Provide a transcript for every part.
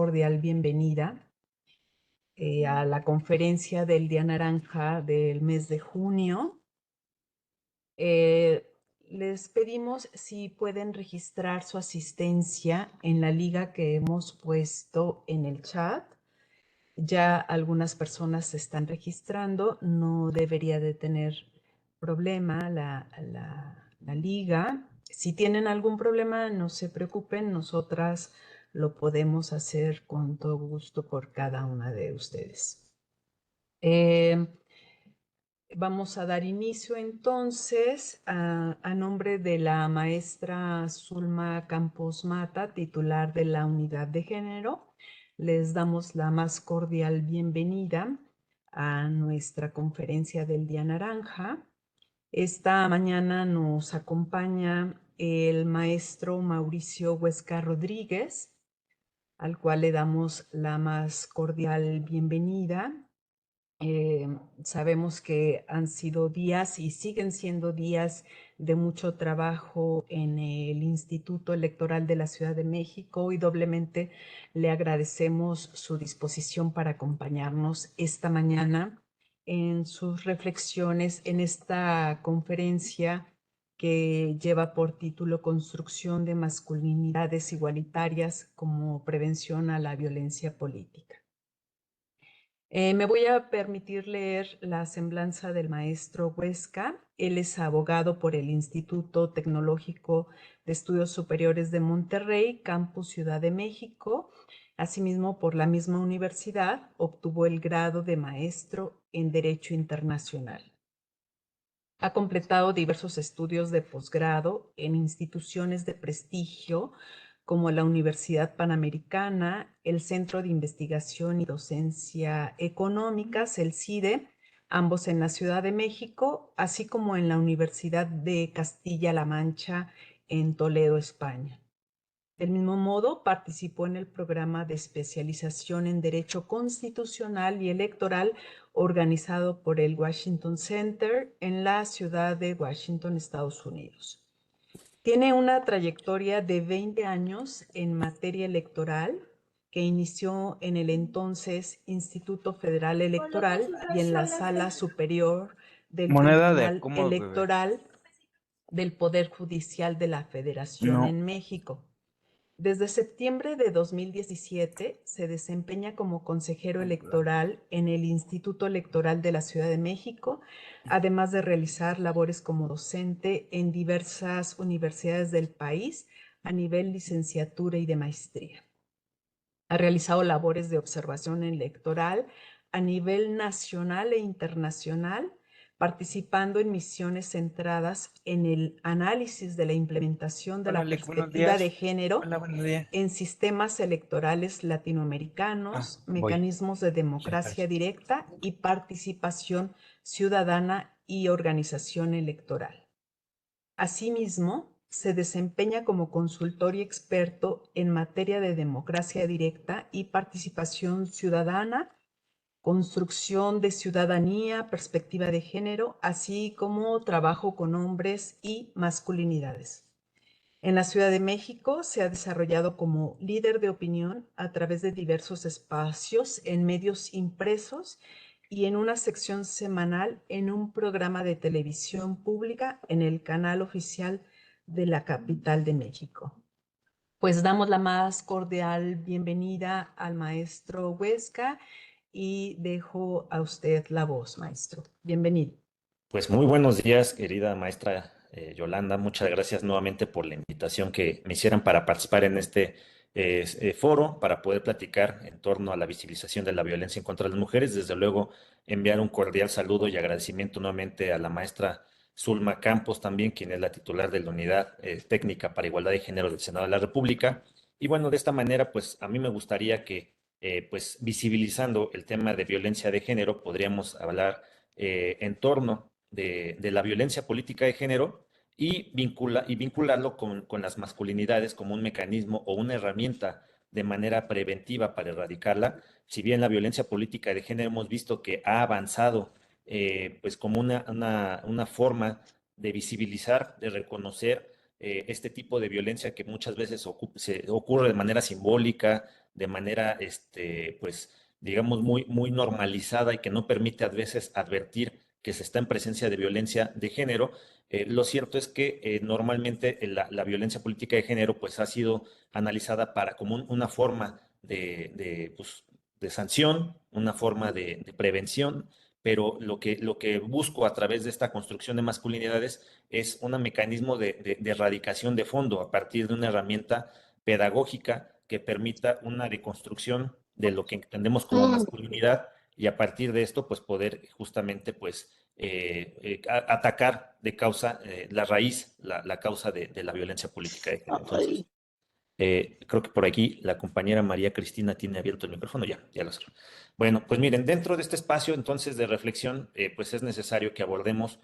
cordial bienvenida a la conferencia del Día Naranja del mes de junio. Les pedimos si pueden registrar su asistencia en la liga que hemos puesto en el chat. Ya algunas personas se están registrando, no debería de tener problema la liga. Si tienen algún problema, no se preocupen, nosotras lo podemos hacer con todo gusto por cada una de ustedes. Vamos a dar inicio entonces a nombre de la maestra Zulma Campos Mata, titular de la Unidad de Género. Les damos la más cordial bienvenida a nuestra conferencia del Día Naranja. Esta mañana nos acompaña el maestro Mauricio Huesca Rodríguez, al cual le damos la más cordial bienvenida. Sabemos que han sido días y siguen siendo días de mucho trabajo en el Instituto Electoral de la Ciudad de México y doblemente le agradecemos su disposición para acompañarnos esta mañana en sus reflexiones en esta conferencia que lleva por título Construcción de masculinidades igualitarias como prevención a la violencia política. Me voy a permitir leer la semblanza del maestro Huesca. Él es abogado por el Instituto Tecnológico de Estudios Superiores de Monterrey, Campus Ciudad de México. Asimismo, por la misma universidad, obtuvo el grado de maestro en Derecho Internacional. Ha completado diversos estudios de posgrado en instituciones de prestigio como la Universidad Panamericana, el Centro de Investigación y Docencia Económicas, el CIDE, ambos en la Ciudad de México, así como en la Universidad de Castilla-La Mancha en Toledo, España. Del mismo modo, participó en el programa de especialización en Derecho Constitucional y Electoral organizado por el Washington Center en la ciudad de Washington, Estados Unidos. Tiene una trayectoria de 20 años en materia electoral que inició en el entonces Instituto Federal Electoral y en la Sala Superior del Tribunal Electoral del Poder Judicial de la Federación en México. Desde septiembre de 2017 se desempeña como consejero electoral en el Instituto Electoral de la Ciudad de México, además de realizar labores como docente en diversas universidades del país a nivel licenciatura y de maestría. Ha realizado labores de observación electoral a nivel nacional e internacional, participando en misiones centradas en el análisis de la implementación de la perspectiva de género en sistemas electorales latinoamericanos, mecanismos de democracia directa y participación ciudadana y organización electoral. Asimismo, se desempeña como consultor y experto en materia de democracia directa y participación ciudadana, construcción de ciudadanía, perspectiva de género, así como trabajo con hombres y masculinidades. En la Ciudad de México se ha desarrollado como líder de opinión a través de diversos espacios en medios impresos y en una sección semanal en un programa de televisión pública en el canal oficial de la capital de México. Pues damos la más cordial bienvenida al maestro Huesca y dejo a usted la voz, maestro. Bienvenido. Pues muy buenos días, querida maestra Yolanda. Muchas gracias nuevamente por la invitación que me hicieran para participar en este foro, para poder platicar en torno a la visibilización de la violencia en contra de las mujeres. Desde luego, enviar un cordial saludo y agradecimiento nuevamente a la maestra Zulma Campos también, quien es la titular de la Unidad Técnica para Igualdad de Género del Senado de la República. Y bueno, de esta manera, pues a mí me gustaría que, pues visibilizando el tema de violencia de género, podríamos hablar en torno de la violencia política de género y vincularlo con las masculinidades como un mecanismo o una herramienta de manera preventiva para erradicarla. Si bien la violencia política de género hemos visto que ha avanzado pues como una forma de visibilizar, de reconocer este tipo de violencia que muchas veces se ocurre de manera simbólica, de manera, pues, digamos, muy normalizada y que no permite a veces advertir que se está en presencia de violencia de género. Lo cierto es que normalmente la violencia política de género pues ha sido analizada para como una forma pues, de sanción, una forma de prevención, pero lo que busco a través de esta construcción de masculinidades es un mecanismo de erradicación de fondo a partir de una herramienta pedagógica que permita una reconstrucción de lo que entendemos como masculinidad y a partir de esto pues poder justamente pues atacar de causa la raíz, la causa de la violencia política de género. Entonces, Ay, creo que por aquí la compañera María Cristina tiene abierto el micrófono. Ya lo cerró. Bueno, pues miren, dentro de este espacio entonces de reflexión, pues es necesario que abordemos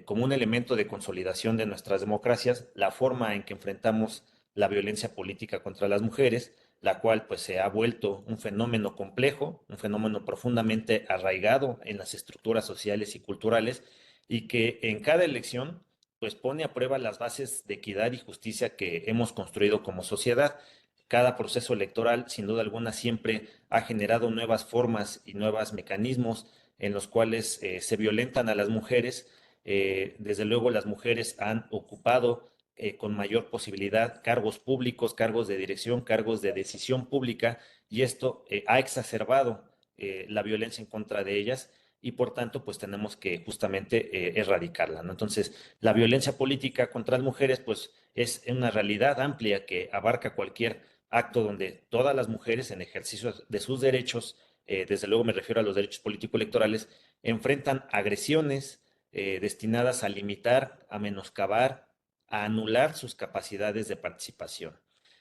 como un elemento de consolidación de nuestras democracias la forma en que enfrentamos la violencia política contra las mujeres, la cual pues se ha vuelto un fenómeno complejo, un fenómeno profundamente arraigado en las estructuras sociales y culturales y que en cada elección pues pone a prueba las bases de equidad y justicia que hemos construido como sociedad. Cada proceso electoral, sin duda alguna, siempre ha generado nuevas formas y nuevos mecanismos en los cuales se violentan a las mujeres. Desde luego, las mujeres han ocupado con mayor posibilidad cargos públicos, cargos de dirección, cargos de decisión pública, y esto ha exacerbado la violencia en contra de ellas y por tanto, pues tenemos que justamente erradicarla, ¿no? Entonces, la violencia política contra las mujeres, pues es una realidad amplia que abarca cualquier acto donde todas las mujeres en ejercicio de sus derechos, desde luego me refiero a los derechos político-electorales, enfrentan agresiones destinadas a limitar, a menoscabar, a anular sus capacidades de participación.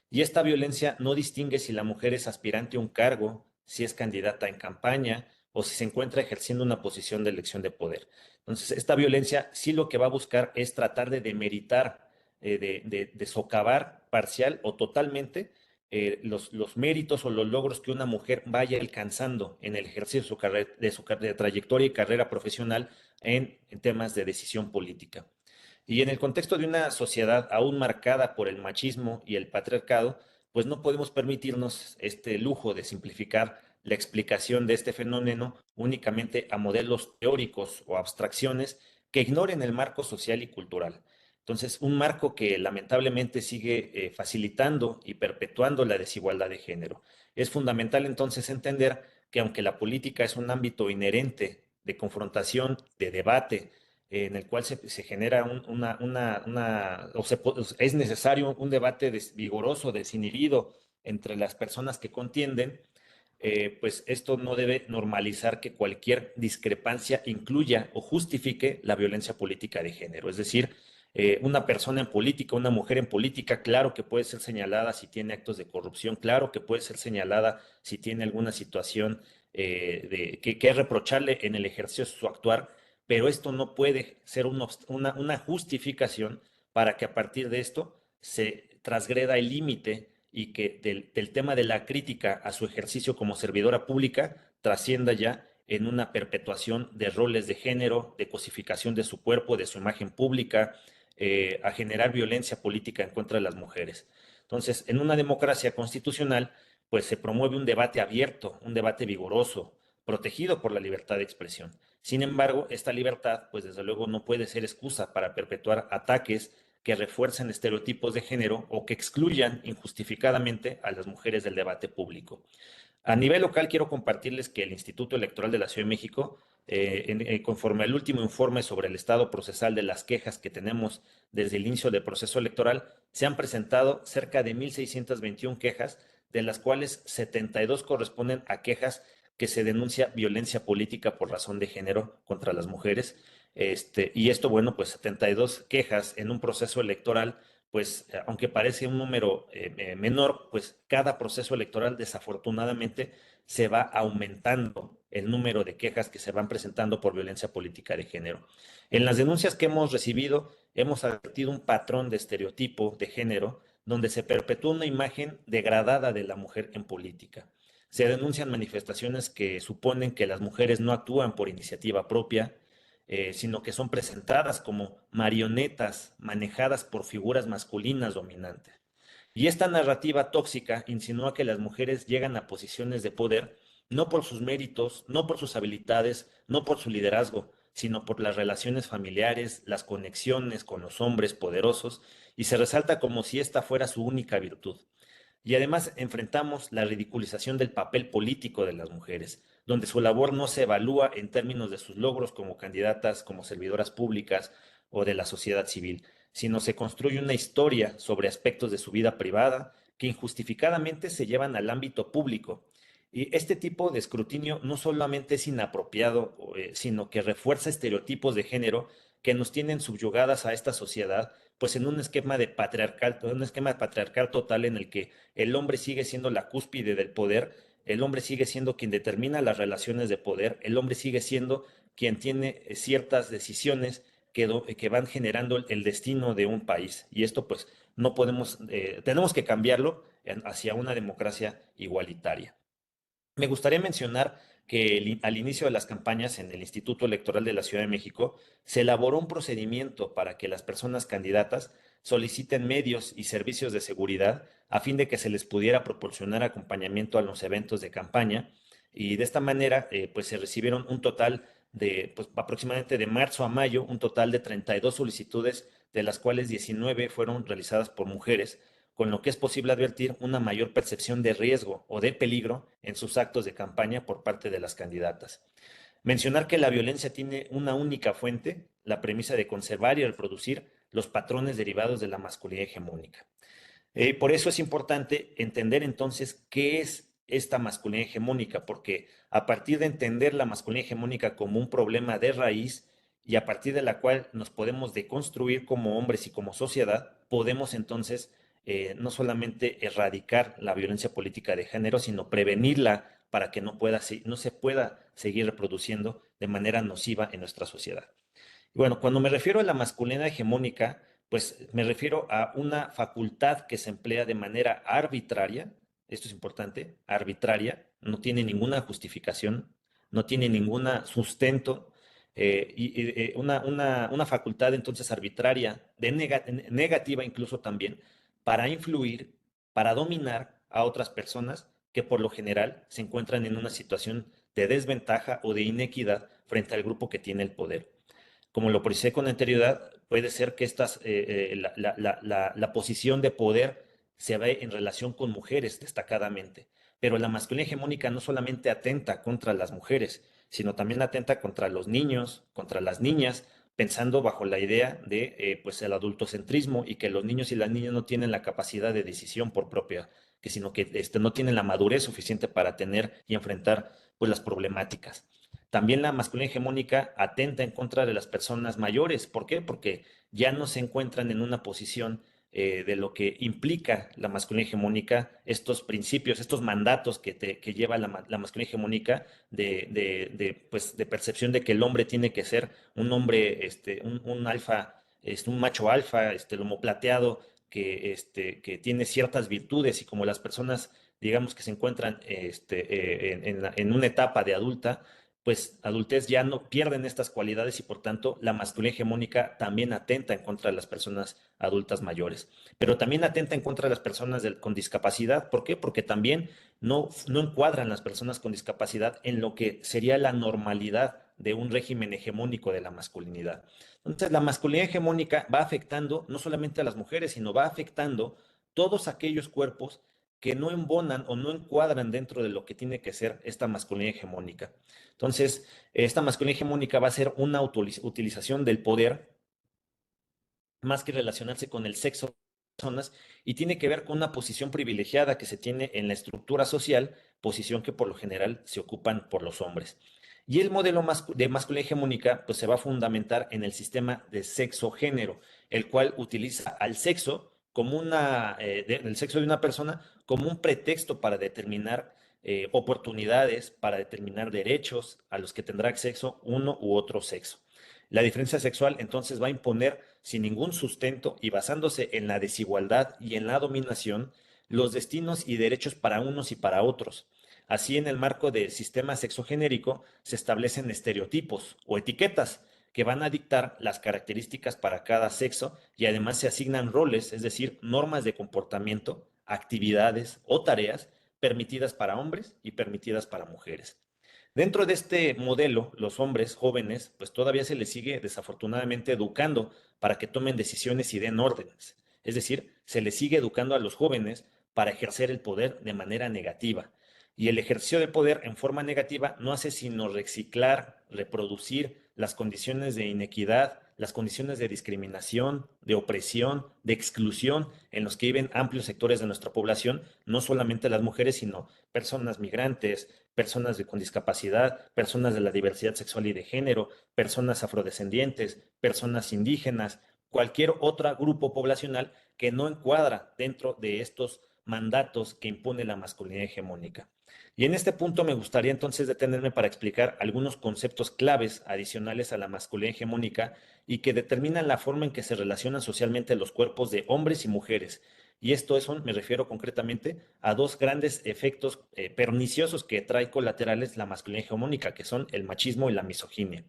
Y esta violencia no distingue si la mujer es aspirante a un cargo, si es candidata en campaña, o si se encuentra ejerciendo una posición de elección de poder. Entonces, esta violencia sí lo que va a buscar es tratar de demeritar, de socavar parcial o totalmente los méritos o los logros que una mujer vaya alcanzando en el ejercicio de trayectoria y carrera profesional en temas de decisión política. Y en el contexto de una sociedad aún marcada por el machismo y el patriarcado, pues no podemos permitirnos este lujo de simplificar la explicación de este fenómeno únicamente a modelos teóricos o abstracciones que ignoren el marco social y cultural. Entonces, un marco que lamentablemente sigue facilitando y perpetuando la desigualdad de género. Es fundamental entonces entender que aunque la política es un ámbito inherente de confrontación, de debate, en el cual se genera es necesario un debate vigoroso, desinhibido entre las personas que contienden, pues esto no debe normalizar que cualquier discrepancia incluya o justifique la violencia política de género. Es decir, una persona en política, una mujer en política, claro que puede ser señalada si tiene actos de corrupción, claro que puede ser señalada si tiene alguna situación que es reprocharle en el ejercicio de su actuar, pero esto no puede ser una justificación para que a partir de esto se transgreda el límite y que del tema de la crítica a su ejercicio como servidora pública trascienda ya en una perpetuación de roles de género, de cosificación de su cuerpo, de su imagen pública, a generar violencia política en contra de las mujeres. Entonces, en una democracia constitucional, pues se promueve un debate abierto, un debate vigoroso, protegido por la libertad de expresión. Sin embargo, esta libertad, pues desde luego no puede ser excusa para perpetuar ataques que refuercen estereotipos de género o que excluyan injustificadamente a las mujeres del debate público. A nivel local, quiero compartirles que el Instituto Electoral de la Ciudad de México, conforme al último informe sobre el estado procesal de las quejas que tenemos desde el inicio del proceso electoral, se han presentado cerca de 1,621 quejas, de las cuales 72 corresponden a quejas que se denuncia violencia política por razón de género contra las mujeres. Y esto, bueno, pues 72 quejas en un proceso electoral pues aunque parece un número menor, pues cada proceso electoral desafortunadamente se va aumentando el número de quejas que se van presentando por violencia política de género. En las denuncias que hemos recibido, hemos advertido un patrón de estereotipo de género donde se perpetúa una imagen degradada de la mujer en política. Se denuncian manifestaciones que suponen que las mujeres no actúan por iniciativa propia, sino que son presentadas como marionetas manejadas por figuras masculinas dominantes. Y esta narrativa tóxica insinúa que las mujeres llegan a posiciones de poder no por sus méritos, no por sus habilidades, no por su liderazgo, sino por las relaciones familiares, las conexiones con los hombres poderosos, y se resalta como si esta fuera su única virtud. Y además enfrentamos la ridiculización del papel político de las mujeres, donde su labor no se evalúa en términos de sus logros como candidatas, como servidoras públicas o de la sociedad civil, sino se construye una historia sobre aspectos de su vida privada que injustificadamente se llevan al ámbito público. Y este tipo de escrutinio no solamente es inapropiado, sino que refuerza estereotipos de género que nos tienen subyugadas a esta sociedad, pues en un esquema patriarcal total en el que el hombre sigue siendo la cúspide del poder, el hombre sigue siendo quien determina las relaciones de poder, el hombre sigue siendo quien tiene ciertas decisiones que van generando el destino de un país. Y esto pues no podemos, tenemos que cambiarlo hacia una democracia igualitaria. Me gustaría mencionar que al inicio de las campañas en el Instituto Electoral de la Ciudad de México se elaboró un procedimiento para que las personas candidatas soliciten medios y servicios de seguridad a fin de que se les pudiera proporcionar acompañamiento a los eventos de campaña, y de esta manera pues se recibieron un total de pues, aproximadamente de marzo a mayo, un total de 32 solicitudes, de las cuales 19 fueron realizadas por mujeres, con lo que es posible advertir una mayor percepción de riesgo o de peligro en sus actos de campaña por parte de las candidatas. Mencionar que la violencia tiene una única fuente, la premisa de conservar y reproducir los patrones derivados de la masculinidad hegemónica. Por eso es importante entender entonces qué es esta masculinidad hegemónica, porque a partir de entender la masculinidad hegemónica como un problema de raíz y a partir de la cual nos podemos deconstruir como hombres y como sociedad, podemos entonces no solamente erradicar la violencia política de género, sino prevenirla para que no se pueda seguir reproduciendo de manera nociva en nuestra sociedad. Y bueno, cuando me refiero a la masculinidad hegemónica, pues me refiero a una facultad que se emplea de manera arbitraria, esto es importante, arbitraria, no tiene ninguna justificación, no tiene ningún sustento, una facultad entonces arbitraria, negativa incluso también, para influir, para dominar a otras personas que por lo general se encuentran en una situación de desventaja o de inequidad frente al grupo que tiene el poder. Como lo precisé con anterioridad, puede ser que la posición de poder se ve en relación con mujeres destacadamente, pero la masculinidad hegemónica no solamente atenta contra las mujeres, sino también atenta contra los niños, contra las niñas, pensando bajo la idea de pues el adultocentrismo y que los niños y las niñas no tienen la capacidad de decisión por propia, que sino que no tienen la madurez suficiente para tener y enfrentar pues las problemáticas. También la masculinidad hegemónica atenta en contra de las personas mayores. ¿Por qué? Porque ya no se encuentran en una posición de lo que implica la masculinidad hegemónica, estos principios, estos mandatos que lleva la masculinidad hegemónica pues, de percepción de que el hombre tiene que ser un hombre, un alfa, un macho alfa, lomo plateado, que tiene ciertas virtudes, y como las personas, digamos, que se encuentran en una etapa de adulta, pues adultez ya no pierden estas cualidades y por tanto la masculinidad hegemónica también atenta en contra de las personas adultas mayores, pero también atenta en contra de las personas con discapacidad. ¿Por qué? Porque también no encuadran las personas con discapacidad en lo que sería la normalidad de un régimen hegemónico de la masculinidad. Entonces, la masculinidad hegemónica va afectando no solamente a las mujeres, sino va afectando todos aquellos cuerpos que no embonan o no encuadran dentro de lo que tiene que ser esta masculinidad hegemónica. Entonces, esta masculinidad hegemónica va a ser una utilización del poder más que relacionarse con el sexo de las personas, y tiene que ver con una posición privilegiada que se tiene en la estructura social, posición que por lo general se ocupan por los hombres. Y el modelo de masculinidad hegemónica pues se va a fundamentar en el sistema de sexo-género, el cual utiliza al sexo como el sexo de una persona como un pretexto para determinar oportunidades, para determinar derechos a los que tendrá acceso uno u otro sexo. La diferencia sexual entonces va a imponer sin ningún sustento y basándose en la desigualdad y en la dominación los destinos y derechos para unos y para otros. Así, en el marco del sistema sexogenérico se establecen estereotipos o etiquetas que van a dictar las características para cada sexo y además se asignan roles, es decir, normas de comportamiento, actividades o tareas permitidas para hombres y permitidas para mujeres. Dentro de este modelo, los hombres jóvenes, pues todavía se les sigue desafortunadamente educando para que tomen decisiones y den órdenes. Es decir, se les sigue educando a los jóvenes para ejercer el poder de manera negativa. Y el ejercicio de poder en forma negativa no hace sino reciclar, reproducir las condiciones de inequidad, las condiciones de discriminación, de opresión, de exclusión en los que viven amplios sectores de nuestra población, no solamente las mujeres, sino personas migrantes, personas con discapacidad, personas de la diversidad sexual y de género, personas afrodescendientes, personas indígenas, cualquier otro grupo poblacional que no encuadra dentro de estos mandatos que impone la masculinidad hegemónica. Y en este punto me gustaría entonces detenerme para explicar algunos conceptos claves adicionales a la masculinidad hegemónica y que determinan la forma en que se relacionan socialmente los cuerpos de hombres y mujeres. Y me refiero concretamente a dos grandes efectos perniciosos que trae colaterales la masculinidad hegemónica, que son el machismo y la misoginia.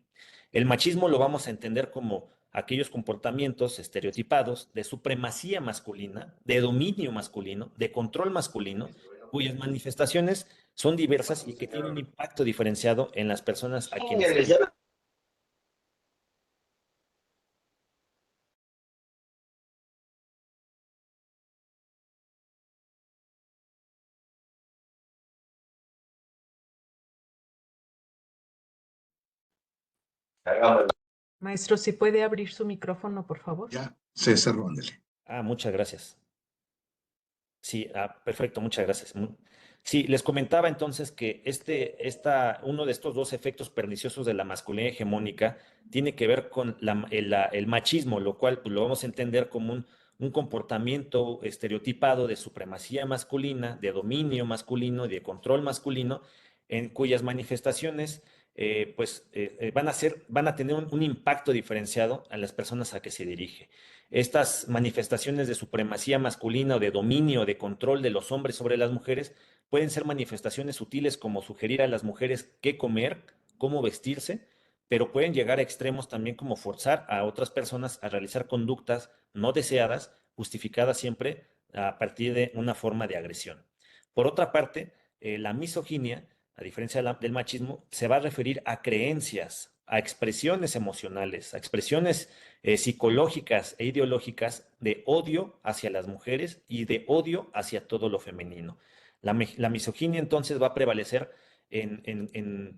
El machismo lo vamos a entender como aquellos comportamientos estereotipados de supremacía masculina, de dominio masculino, de control masculino, cuyas manifestaciones son diversas y que tienen un impacto diferenciado en las personas a quienes se Maestro, si puede abrir su micrófono, por favor. Ya, César, ándale. Muchas gracias. Sí, perfecto, muchas gracias. Sí, les comentaba entonces que uno de estos dos efectos perniciosos de la masculinidad hegemónica tiene que ver con el machismo, lo cual pues, lo vamos a entender como un comportamiento estereotipado de supremacía masculina, de dominio masculino y de control masculino, en cuyas manifestaciones van a tener un impacto diferenciado a las personas a que se dirige. Estas manifestaciones de supremacía masculina o de dominio, de control de los hombres sobre las mujeres, pueden ser manifestaciones sutiles como sugerir a las mujeres qué comer, cómo vestirse, pero pueden llegar a extremos también como forzar a otras personas a realizar conductas no deseadas, justificadas siempre a partir de una forma de agresión. Por otra parte, la misoginia, a diferencia del machismo, se va a referir a creencias, a expresiones emocionales, a expresiones psicológicas e ideológicas de odio hacia las mujeres y de odio hacia todo lo femenino. La misoginia entonces va a prevalecer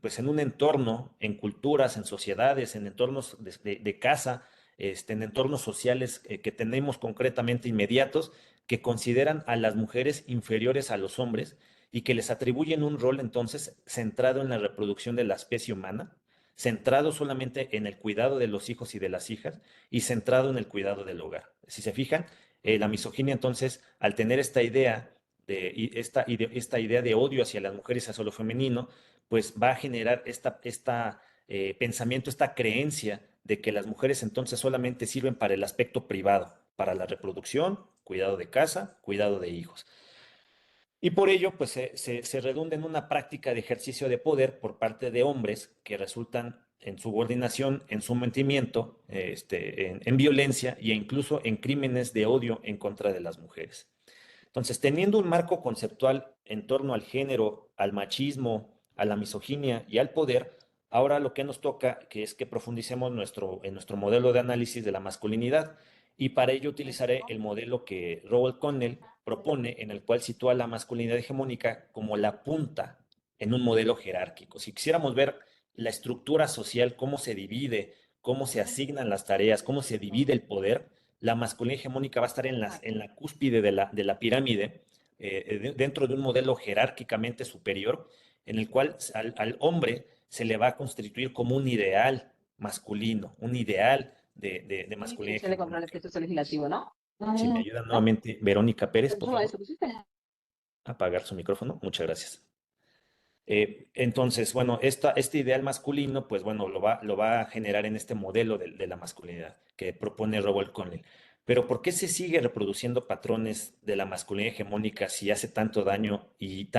pues en un entorno, en culturas, en sociedades, en entornos de casa, en entornos sociales que tenemos concretamente inmediatos, que consideran a las mujeres inferiores a los hombres y que les atribuyen un rol entonces centrado en la reproducción de la especie humana, centrado solamente en el cuidado de los hijos y de las hijas y centrado en el cuidado del hogar. Si se fijan, la misoginia entonces, al tener esta idea de odio hacia las mujeres, hacia lo femenino, pues va a generar pensamiento, esta creencia de que las mujeres entonces solamente sirven para el aspecto privado, para la reproducción, cuidado de casa, cuidado de hijos. Y por ello, pues se redunda en una práctica de ejercicio de poder por parte de hombres que resultan en subordinación, en sometimiento, en violencia e incluso en crímenes de odio en contra de las mujeres. Entonces, teniendo un marco conceptual en torno al género, al machismo, a la misoginia y al poder, ahora lo que nos toca que es que profundicemos en nuestro modelo de análisis de la masculinidad y para ello utilizaré el modelo que Roald Connell propone, en el cual sitúa la masculinidad hegemónica como la punta en un modelo jerárquico. Si quisiéramos ver la estructura social, cómo se divide, cómo se asignan las tareas, cómo se divide el poder, la masculinidad hegemónica va a estar en la cúspide de la pirámide, dentro de un modelo jerárquicamente superior, en el cual al hombre se le va a constituir como un ideal masculino, un ideal de masculinidad Se le compró el hegemónica. proceso legislativo, ¿no? Si me ayuda nuevamente Verónica Pérez, por Solo favor, eso, pues, usted. a apagar su micrófono. Muchas gracias. Entonces, bueno, este ideal masculino, pues bueno, lo va a generar en este modelo de la masculinidad que propone Robert Connell. Pero ¿por qué se sigue reproduciendo patrones de la masculinidad hegemónica si hace tanto daño y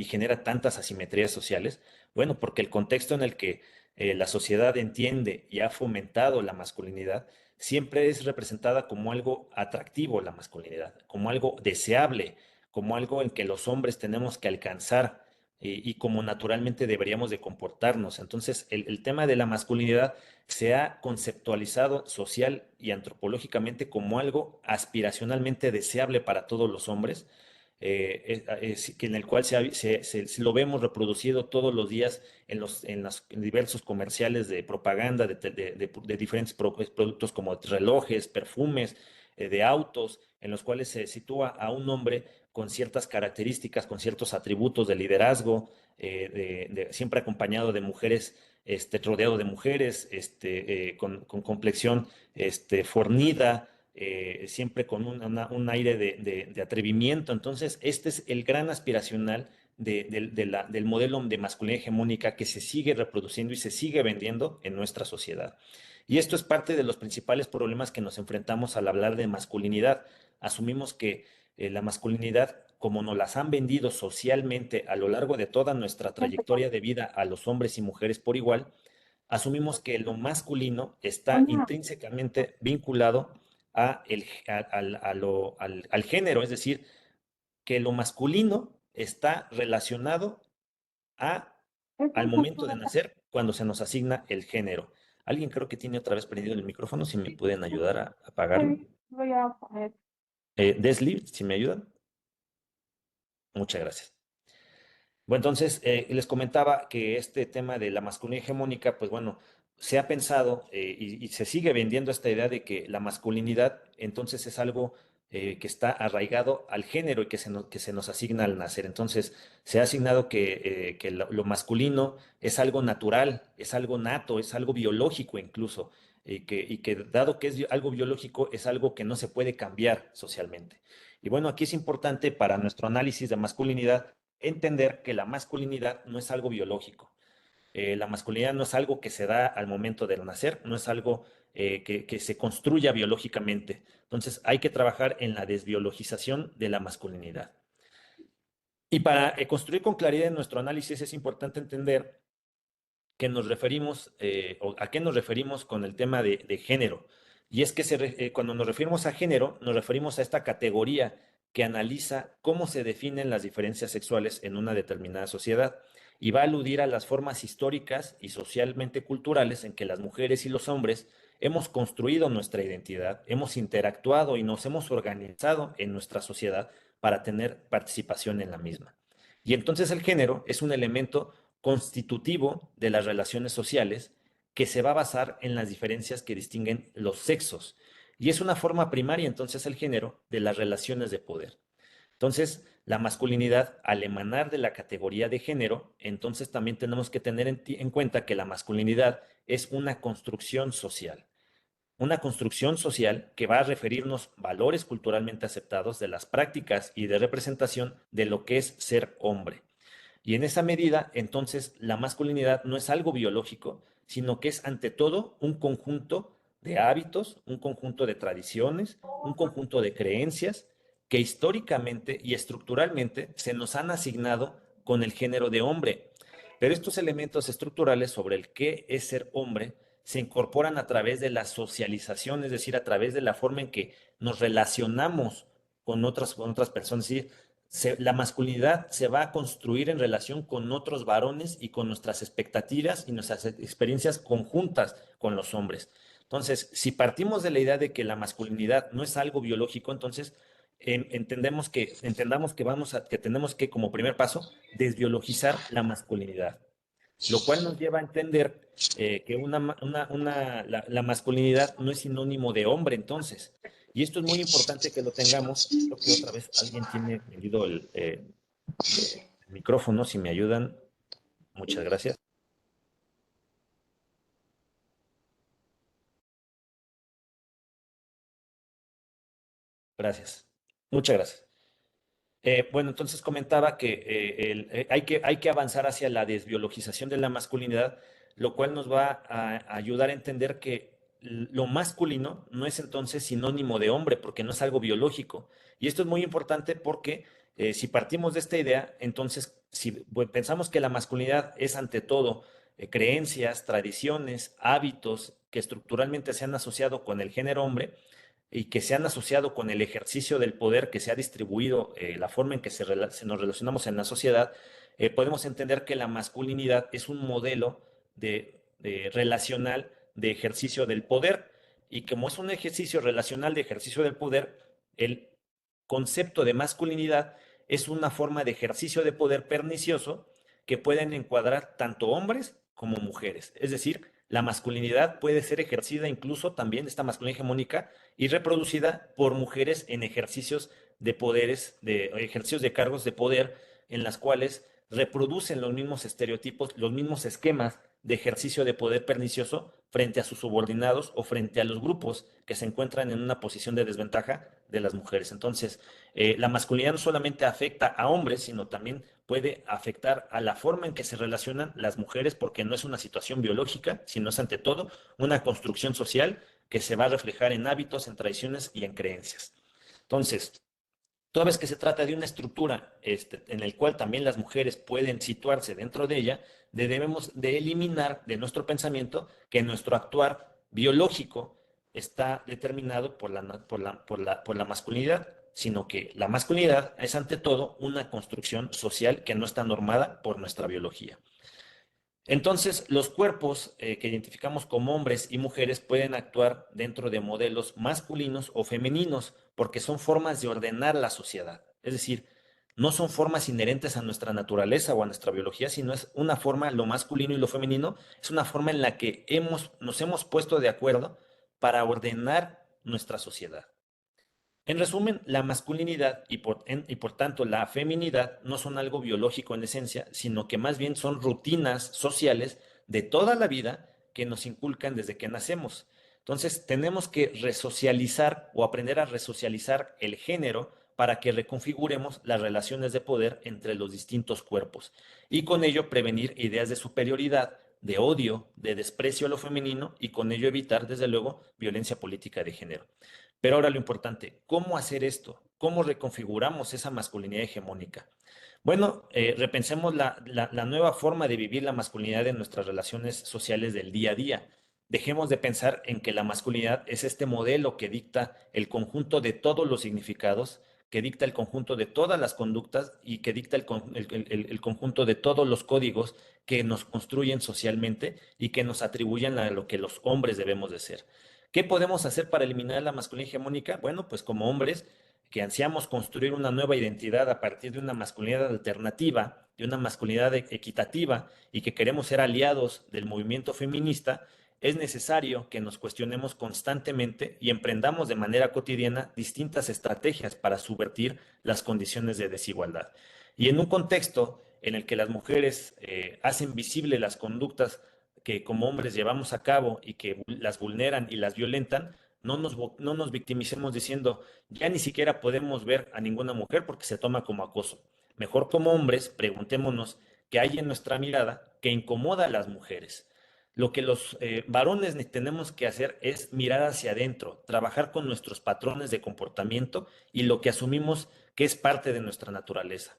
genera tantas asimetrías sociales? Bueno, porque el contexto en el que la sociedad entiende y ha fomentado la masculinidad, siempre es representada como algo atractivo la masculinidad, como algo deseable, como algo en que los hombres tenemos que alcanzar y como naturalmente deberíamos de comportarnos. Entonces, el tema de la masculinidad se ha conceptualizado social y antropológicamente como algo aspiracionalmente deseable para todos los hombres, en el cual se lo vemos reproducido todos los días en diversos comerciales de propaganda de diferentes productos como relojes, perfumes, de autos, en los cuales se sitúa a un hombre con ciertas características, con ciertos atributos de liderazgo, siempre acompañado de mujeres, rodeado de mujeres, con complexión, fornida, siempre con un aire de atrevimiento. Entonces, este es el gran aspiracional del modelo de masculinidad hegemónica que se sigue reproduciendo y se sigue vendiendo en nuestra sociedad. Y esto es parte de los principales problemas que nos enfrentamos al hablar de masculinidad. Asumimos que la masculinidad, como nos las han vendido socialmente a lo largo de toda nuestra trayectoria de vida a los hombres y mujeres por igual, asumimos que lo masculino está intrínsecamente vinculado al género, es decir, que lo masculino está relacionado a, al momento de nacer cuando se nos asigna el género. Alguien creo que tiene otra vez prendido el micrófono, si me pueden ayudar a apagarlo. Voy a poner. Desli, si me ayudan. Muchas gracias. Bueno, entonces les comentaba que este tema de la masculinidad hegemónica, pues bueno, se ha pensado y se sigue vendiendo esta idea de que la masculinidad entonces es algo que está arraigado al género y que se nos asigna al nacer. Entonces se ha asignado que lo masculino es algo natural, es algo nato, es algo biológico incluso, y que dado que es algo biológico, es algo que no se puede cambiar socialmente. Y bueno, aquí es importante para nuestro análisis de masculinidad entender que la masculinidad no es algo biológico. La masculinidad no es algo que se da al momento del nacer, no es algo que se construya biológicamente. Entonces hay que trabajar en la desbiologización de la masculinidad. Y para construir con claridad nuestro análisis es importante entender que nos referimos, o a qué nos referimos con el tema de género. Y es que cuando nos referimos a género, nos referimos a esta categoría que analiza cómo se definen las diferencias sexuales en una determinada sociedad y va a aludir a las formas históricas y socialmente culturales en que las mujeres y los hombres hemos construido nuestra identidad, hemos interactuado y nos hemos organizado en nuestra sociedad para tener participación en la misma. Y entonces el género es un elemento constitutivo de las relaciones sociales que se va a basar en las diferencias que distinguen los sexos. Y es una forma primaria entonces el género de las relaciones de poder. Entonces, la masculinidad, al emanar de la categoría de género, entonces también tenemos que tener en cuenta que la masculinidad es una construcción social. Una construcción social que va a referirnos valores culturalmente aceptados de las prácticas y de representación de lo que es ser hombre. Y en esa medida, entonces, la masculinidad no es algo biológico, sino que es ante todo un conjunto de hábitos, un conjunto de tradiciones, un conjunto de creencias que históricamente y estructuralmente se nos han asignado con el género de hombre. Pero estos elementos estructurales sobre el qué es ser hombre se incorporan a través de la socialización, es decir, a través de la forma en que nos relacionamos con otras personas. Es decir, la masculinidad se va a construir en relación con otros varones y con nuestras expectativas y nuestras experiencias conjuntas con los hombres. Entonces, si partimos de la idea de que la masculinidad no es algo biológico, entonces entendamos que tenemos que, como primer paso, desbiologizar la masculinidad, lo cual nos lleva a entender que la masculinidad no es sinónimo de hombre, entonces. Y esto es muy importante que lo tengamos. Creo que otra vez alguien tiene prendido el micrófono, si me ayudan. Muchas gracias. Gracias. Muchas gracias. Bueno, entonces comentaba que hay que avanzar hacia la desbiologización de la masculinidad, lo cual nos va a ayudar a entender que lo masculino no es entonces sinónimo de hombre, porque no es algo biológico. Y esto es muy importante porque si partimos de esta idea, entonces si pensamos que la masculinidad es ante todo creencias, tradiciones, hábitos que estructuralmente se han asociado con el género hombre y que se han asociado con el ejercicio del poder que se ha distribuido, la forma en que nos relacionamos en la sociedad, podemos entender que la masculinidad es un modelo de relacional de ejercicio del poder. Y como es un ejercicio relacional de ejercicio del poder, el concepto de masculinidad es una forma de ejercicio de poder pernicioso que pueden encuadrar tanto hombres como mujeres. Es decir, la masculinidad puede ser ejercida incluso también, esta masculinidad hegemónica, y reproducida por mujeres en ejercicios de poderes, de ejercicios de cargos de poder, en las cuales reproducen los mismos estereotipos, los mismos esquemas de ejercicio de poder pernicioso frente a sus subordinados o frente a los grupos que se encuentran en una posición de desventaja de las mujeres. Entonces, la masculinidad no solamente afecta a hombres, sino también puede afectar a la forma en que se relacionan las mujeres, porque no es una situación biológica, sino es ante todo una construcción social que se va a reflejar en hábitos, en tradiciones y en creencias. Entonces, toda vez que se trata de una estructura en el cual también las mujeres pueden situarse dentro de ella, debemos de eliminar de nuestro pensamiento que nuestro actuar biológico está determinado por la masculinidad, sino que la masculinidad es ante todo una construcción social que no está normada por nuestra biología. Entonces, los cuerpos que identificamos como hombres y mujeres pueden actuar dentro de modelos masculinos o femeninos porque son formas de ordenar la sociedad. Es decir, no son formas inherentes a nuestra naturaleza o a nuestra biología, sino es una forma, lo masculino y lo femenino, es una forma en la que nos hemos puesto de acuerdo para ordenar nuestra sociedad. En resumen, la masculinidad y por tanto la feminidad no son algo biológico en esencia, sino que más bien son rutinas sociales de toda la vida que nos inculcan desde que nacemos. Entonces, tenemos que resocializar o aprender a resocializar el género para que reconfiguremos las relaciones de poder entre los distintos cuerpos y con ello prevenir ideas de superioridad, de odio, de desprecio a lo femenino y con ello evitar, desde luego, violencia política de género. Pero ahora lo importante, ¿cómo hacer esto? ¿Cómo reconfiguramos esa masculinidad hegemónica? Bueno, repensemos la nueva forma de vivir la masculinidad en nuestras relaciones sociales del día a día. Dejemos de pensar en que la masculinidad es este modelo que dicta el conjunto de todos los significados, que dicta el conjunto de todas las conductas y que dicta el conjunto de todos los códigos que nos construyen socialmente y que nos atribuyen a lo que los hombres debemos de ser. ¿Qué podemos hacer para eliminar la masculinidad hegemónica? Bueno, pues como hombres que ansiamos construir una nueva identidad a partir de una masculinidad alternativa, de una masculinidad equitativa y que queremos ser aliados del movimiento feminista, es necesario que nos cuestionemos constantemente y emprendamos de manera cotidiana distintas estrategias para subvertir las condiciones de desigualdad. Y en un contexto en el que las mujeres hacen visible las conductas que como hombres llevamos a cabo y que las vulneran y las violentan, no nos victimicemos diciendo, ya ni siquiera podemos ver a ninguna mujer porque se toma como acoso. Mejor como hombres, preguntémonos qué hay en nuestra mirada que incomoda a las mujeres. Lo que los varones tenemos que hacer es mirar hacia adentro, trabajar con nuestros patrones de comportamiento y lo que asumimos que es parte de nuestra naturaleza.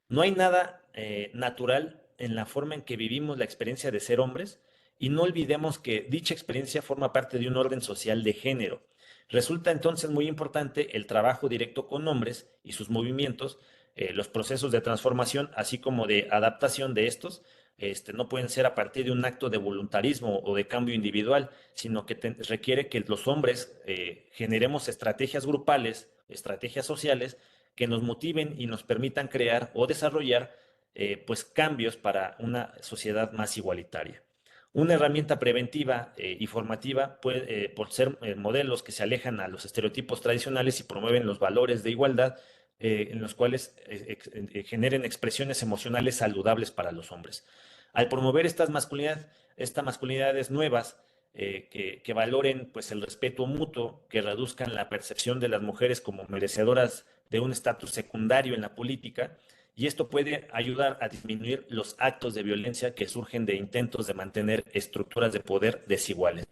No hay nada natural en la forma en que vivimos la experiencia de ser hombres y no olvidemos que dicha experiencia forma parte de un orden social de género. Resulta entonces muy importante el trabajo directo con hombres y sus movimientos, los procesos de transformación, así como de adaptación de estos, no pueden ser a partir de un acto de voluntarismo o de cambio individual, sino que requiere que los hombres generemos estrategias grupales, estrategias sociales, que nos motiven y nos permitan crear o desarrollar pues cambios para una sociedad más igualitaria. Una herramienta preventiva y formativa puede, por ser modelos que se alejan a los estereotipos tradicionales y promueven los valores de igualdad en los cuales generen expresiones emocionales saludables para los hombres. Al promover estas masculinidades nuevas, que valoren pues, el respeto mutuo, que reduzcan la percepción de las mujeres como merecedoras de un estatus secundario en la política, y esto puede ayudar a disminuir los actos de violencia que surgen de intentos de mantener estructuras de poder desiguales.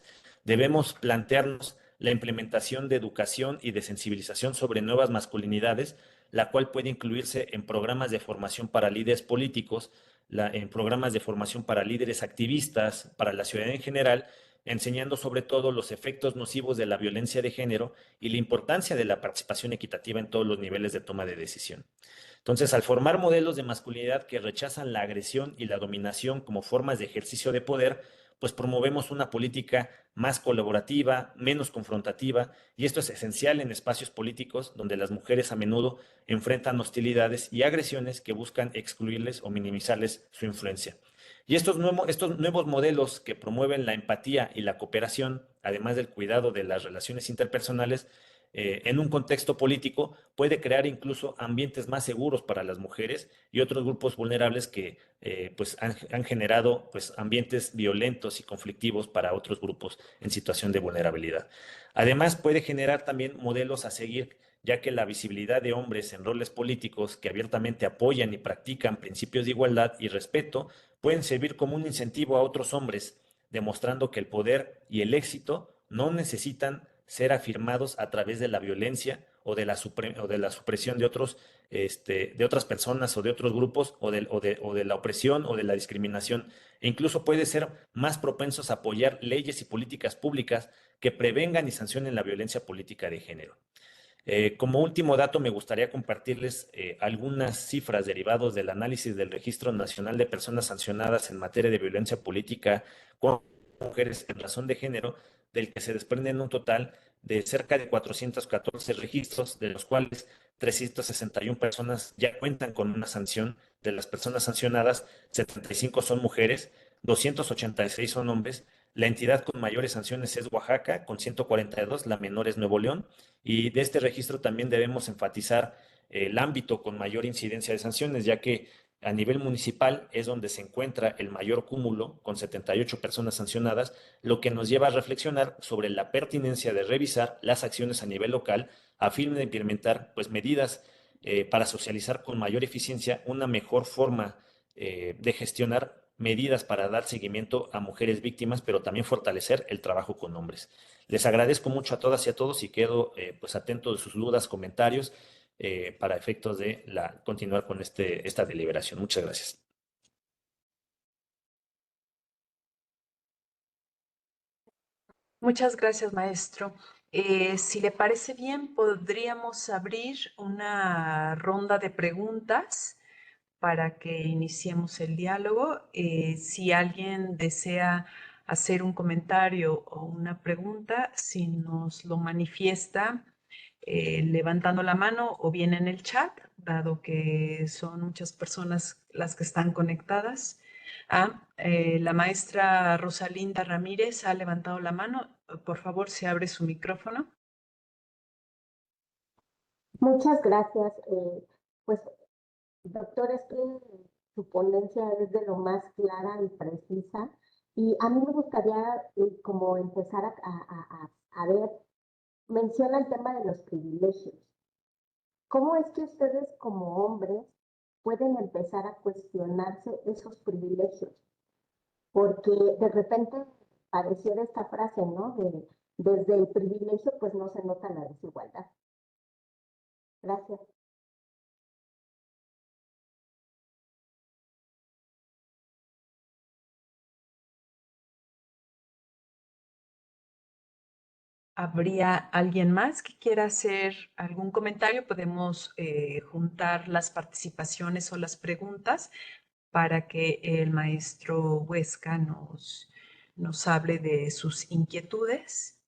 Debemos plantearnos la implementación de educación y de sensibilización sobre nuevas masculinidades, la cual puede incluirse en programas de formación para líderes políticos, en programas de formación para líderes activistas, para la ciudadanía en general, enseñando sobre todo los efectos nocivos de la violencia de género y la importancia de la participación equitativa en todos los niveles de toma de decisión. Entonces, al formar modelos de masculinidad que rechazan la agresión y la dominación como formas de ejercicio de poder, pues promovemos una política más colaborativa, menos confrontativa, y esto es esencial en espacios políticos donde las mujeres a menudo enfrentan hostilidades y agresiones que buscan excluirles o minimizarles su influencia. Y estos nuevos modelos que promueven la empatía y la cooperación, además del cuidado de las relaciones interpersonales, en un contexto político puede crear incluso ambientes más seguros para las mujeres y otros grupos vulnerables que pues han generado pues ambientes violentos y conflictivos para otros grupos en situación de vulnerabilidad. Además, puede generar también modelos a seguir, ya que la visibilidad de hombres en roles políticos que abiertamente apoyan y practican principios de igualdad y respeto pueden servir como un incentivo a otros hombres, demostrando que el poder y el éxito no necesitan ser afirmados a través de la violencia o de la supresión de de otras personas o de otros grupos o de la opresión o de la discriminación. E incluso puede ser más propensos a apoyar leyes y políticas públicas que prevengan y sancionen la violencia política de género. Como último dato, me gustaría compartirles algunas cifras derivados del análisis del Registro Nacional de Personas Sancionadas en materia de violencia política con mujeres en razón de género, del que se desprenden un total de cerca de 414 registros, de los cuales 361 personas ya cuentan con una sanción. De las personas sancionadas, 75 son mujeres, 286 son hombres. La entidad con mayores sanciones es Oaxaca, con 142, la menor es Nuevo León, y de este registro también debemos enfatizar el ámbito con mayor incidencia de sanciones, ya que a nivel municipal es donde se encuentra el mayor cúmulo, con 78 personas sancionadas, lo que nos lleva a reflexionar sobre la pertinencia de revisar las acciones a nivel local a fin de implementar pues, medidas para socializar con mayor eficiencia una mejor forma de gestionar medidas para dar seguimiento a mujeres víctimas, pero también fortalecer el trabajo con hombres. Les agradezco mucho a todas y a todos y quedo pues atento de sus dudas, comentarios para efectos de continuar con esta deliberación. Muchas gracias. Muchas gracias, maestro. Si le parece bien, podríamos abrir una ronda de preguntas para que iniciemos el diálogo. Si alguien desea hacer un comentario o una pregunta, si nos lo manifiesta levantando la mano o bien en el chat, dado que son muchas personas las que están conectadas. La maestra Rosalinda Ramírez ha levantado la mano. Por favor, se abre su micrófono. Muchas gracias. Pues, doctor, es que su ponencia es de lo más clara y precisa. Y a mí me gustaría como empezar a ver, menciona el tema de los privilegios. ¿Cómo es que ustedes como hombres pueden empezar a cuestionarse esos privilegios? Porque de repente pareciera esta frase, ¿no? Desde el privilegio pues no se nota la desigualdad. Gracias. ¿Habría alguien más que quiera hacer algún comentario? Podemos juntar las participaciones o las preguntas para que el maestro Huesca nos hable de sus inquietudes.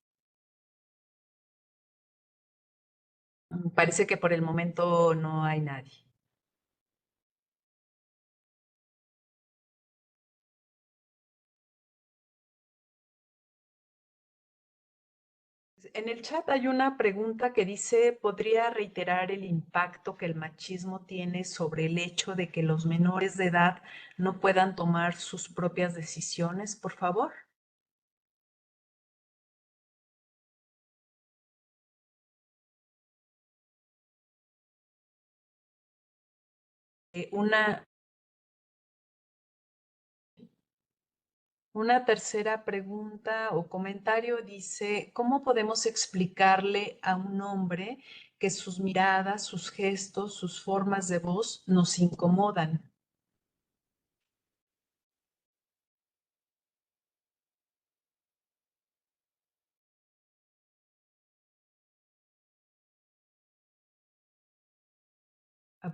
Parece que por el momento no hay nadie. En el chat hay una pregunta que dice, ¿podría reiterar el impacto que el machismo tiene sobre el hecho de que los menores de edad no puedan tomar sus propias decisiones, por favor? Una tercera pregunta o comentario dice, ¿cómo podemos explicarle a un hombre que sus miradas, sus gestos, sus formas de voz nos incomodan?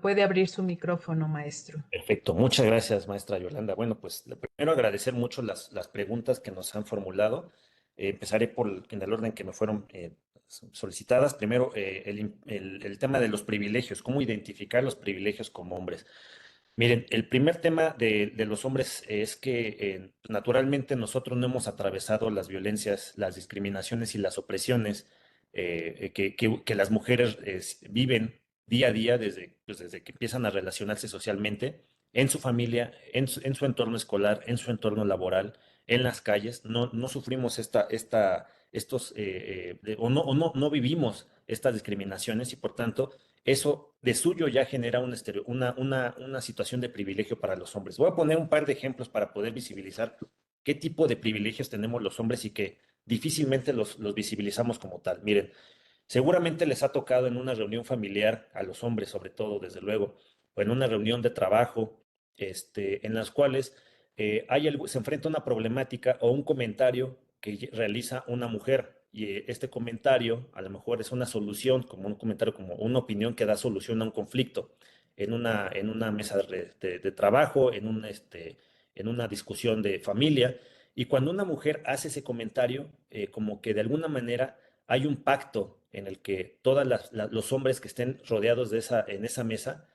Puede abrir su micrófono, maestro. Perfecto, muchas gracias, maestra Yolanda. Bueno, pues primero agradecer mucho las preguntas que nos han formulado. Empezaré en el orden que me fueron solicitadas. Primero, el tema de los privilegios, cómo identificar los privilegios como hombres. Miren, el primer tema de los hombres es que naturalmente nosotros no hemos atravesado las violencias, las discriminaciones y las opresiones que las mujeres viven día a día desde que empiezan a relacionarse socialmente en su familia, en su entorno escolar, en su entorno laboral, en las calles. No sufrimos no vivimos estas discriminaciones y por tanto eso de suyo ya genera una situación de privilegio para los hombres. Voy a poner un par de ejemplos para poder visibilizar qué tipo de privilegios tenemos los hombres y que difícilmente los visibilizamos como tal. Miren, seguramente les ha tocado en una reunión familiar, a los hombres sobre todo, desde luego, o en una reunión de trabajo, en las cuales se enfrenta una problemática o un comentario que realiza una mujer. Y este comentario a lo mejor es una solución, como un comentario, como una opinión que da solución a un conflicto en una mesa de trabajo, en una discusión de familia. Y cuando una mujer hace ese comentario, como que de alguna manera hay un pacto en el que todos los hombres que estén rodeados en esa mesa,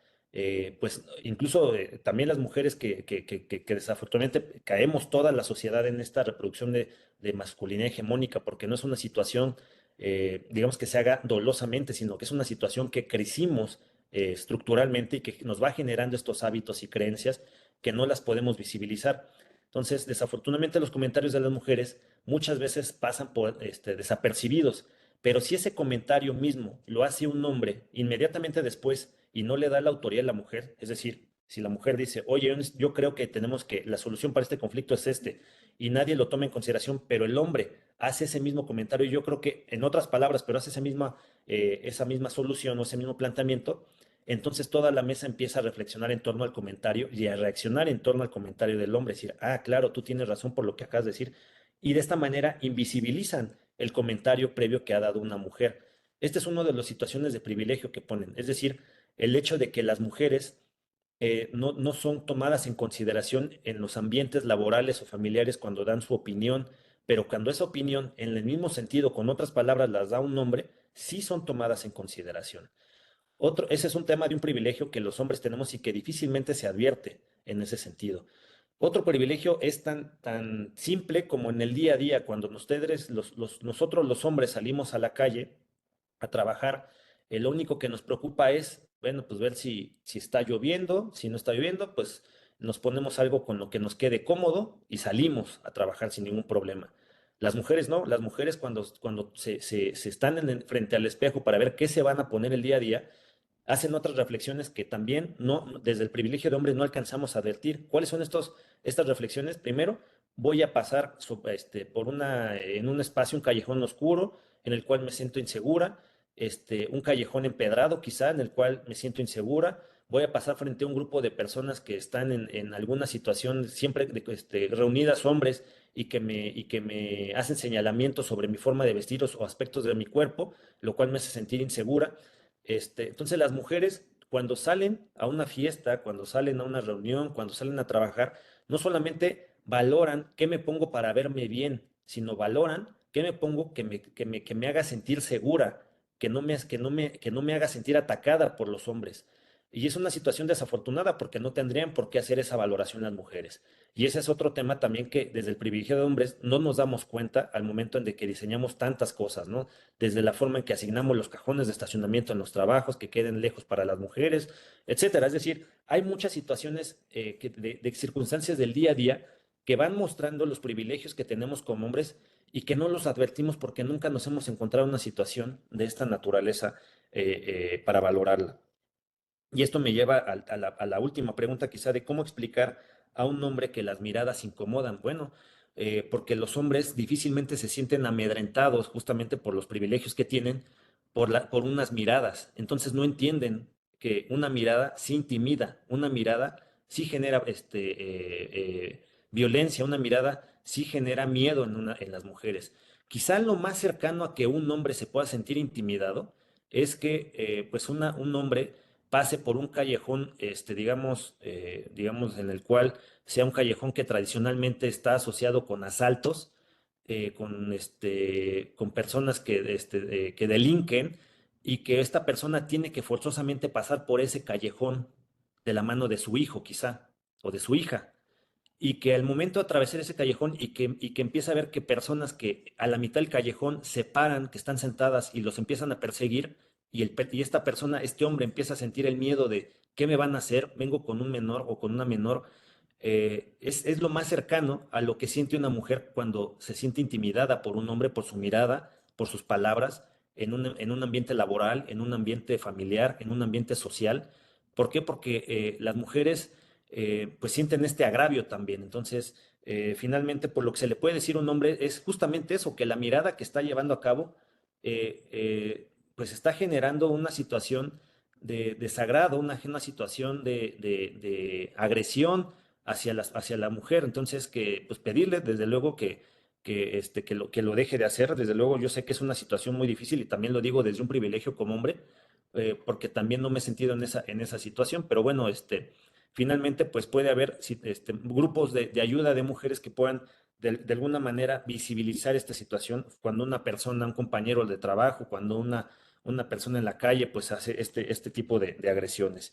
pues incluso también las mujeres que desafortunadamente caemos toda la sociedad en esta reproducción de masculinidad hegemónica, porque no es una situación, digamos, que se haga dolosamente, sino que es una situación que crecimos estructuralmente y que nos va generando estos hábitos y creencias que no las podemos visibilizar. Entonces, desafortunadamente los comentarios de las mujeres muchas veces pasan por desapercibidos, pero si ese comentario mismo lo hace un hombre inmediatamente después y no le da la autoría a la mujer, es decir, si la mujer dice, oye, yo creo que la solución para este conflicto es y nadie lo toma en consideración, pero el hombre hace ese mismo comentario, y yo creo que en otras palabras, pero hace esa misma solución o ese mismo planteamiento, entonces toda la mesa empieza a reflexionar en torno al comentario y a reaccionar en torno al comentario del hombre, es decir, claro, tú tienes razón por lo que acabas de decir, y de esta manera invisibilizan el comentario previo que ha dado una mujer. Esta es una de las situaciones de privilegio que ponen, es decir, el hecho de que las mujeres no son tomadas en consideración en los ambientes laborales o familiares cuando dan su opinión, pero cuando esa opinión, en el mismo sentido, con otras palabras, las da un hombre, sí son tomadas en consideración. Ese es un tema de un privilegio que los hombres tenemos y que difícilmente se advierte en ese sentido. Otro privilegio es tan simple como en el día a día, cuando nosotros los hombres salimos a la calle a trabajar, lo único que nos preocupa es, bueno, pues ver si está lloviendo, si no está lloviendo, pues nos ponemos algo con lo que nos quede cómodo y salimos a trabajar sin ningún problema. Las mujeres no, las mujeres cuando se están frente al espejo para ver qué se van a poner el día a día, hacen otras reflexiones que también desde el privilegio de hombre no alcanzamos a advertir. ¿Cuáles son estas reflexiones? Primero, voy a pasar en un espacio, un callejón oscuro, en el cual me siento insegura, un callejón empedrado quizá, en el cual me siento insegura. Voy a pasar frente a un grupo de personas que están en alguna situación, siempre reunidas hombres, y que me hacen señalamientos sobre mi forma de vestir o aspectos de mi cuerpo, lo cual me hace sentir insegura. Entonces las mujeres cuando salen a una fiesta, cuando salen a una reunión, cuando salen a trabajar, no solamente valoran qué me pongo para verme bien, sino valoran qué me pongo que me haga sentir segura, que no me haga sentir atacada por los hombres. Y es una situación desafortunada porque no tendrían por qué hacer esa valoración las mujeres. Y ese es otro tema también que desde el privilegio de hombres no nos damos cuenta al momento en de que diseñamos tantas cosas, ¿no? Desde la forma en que asignamos los cajones de estacionamiento en los trabajos, que queden lejos para las mujeres, etcétera. Es decir, hay muchas situaciones de circunstancias del día a día que van mostrando los privilegios que tenemos como hombres y que no los advertimos porque nunca nos hemos encontrado en una situación de esta naturaleza para valorarla. Y esto me lleva a la última pregunta, quizá, de cómo explicar a un hombre que las miradas incomodan. Bueno, porque los hombres difícilmente se sienten amedrentados justamente por los privilegios que tienen por unas miradas. Entonces no entienden que una mirada sí intimida, una mirada sí genera violencia, una mirada sí genera miedo en las mujeres. Quizá lo más cercano a que un hombre se pueda sentir intimidado es que pues un hombre pase por un callejón, digamos, en el cual sea un callejón que tradicionalmente está asociado con asaltos, con personas que delinquen y que esta persona tiene que forzosamente pasar por ese callejón de la mano de su hijo, quizá, o de su hija y que al momento de atravesar ese callejón y que empieza a ver que personas que a la mitad del callejón se paran, que están sentadas y los empiezan a perseguir, y esta persona, este hombre empieza a sentir el miedo de ¿qué me van a hacer? Vengo con un menor o con una menor. Es lo más cercano a lo que siente una mujer cuando se siente intimidada por un hombre, por su mirada, por sus palabras, en un ambiente laboral, en un ambiente familiar, en un ambiente social. ¿Por qué? Porque las mujeres pues sienten este agravio también. Entonces, finalmente, por lo que se le puede decir a un hombre es justamente eso, que la mirada que está llevando a cabo, pues está generando una situación de desagrado, una situación de agresión hacia la mujer. Entonces, pues pedirle, desde luego, que lo deje de hacer. Desde luego, yo sé que es una situación muy difícil y también lo digo desde un privilegio como hombre, porque también no me he sentido en esa situación, pero bueno, finalmente, pues puede haber grupos de ayuda de mujeres que puedan de alguna manera visibilizar esta situación cuando una persona, un compañero de trabajo, cuando una persona en la calle, pues hace este tipo de agresiones.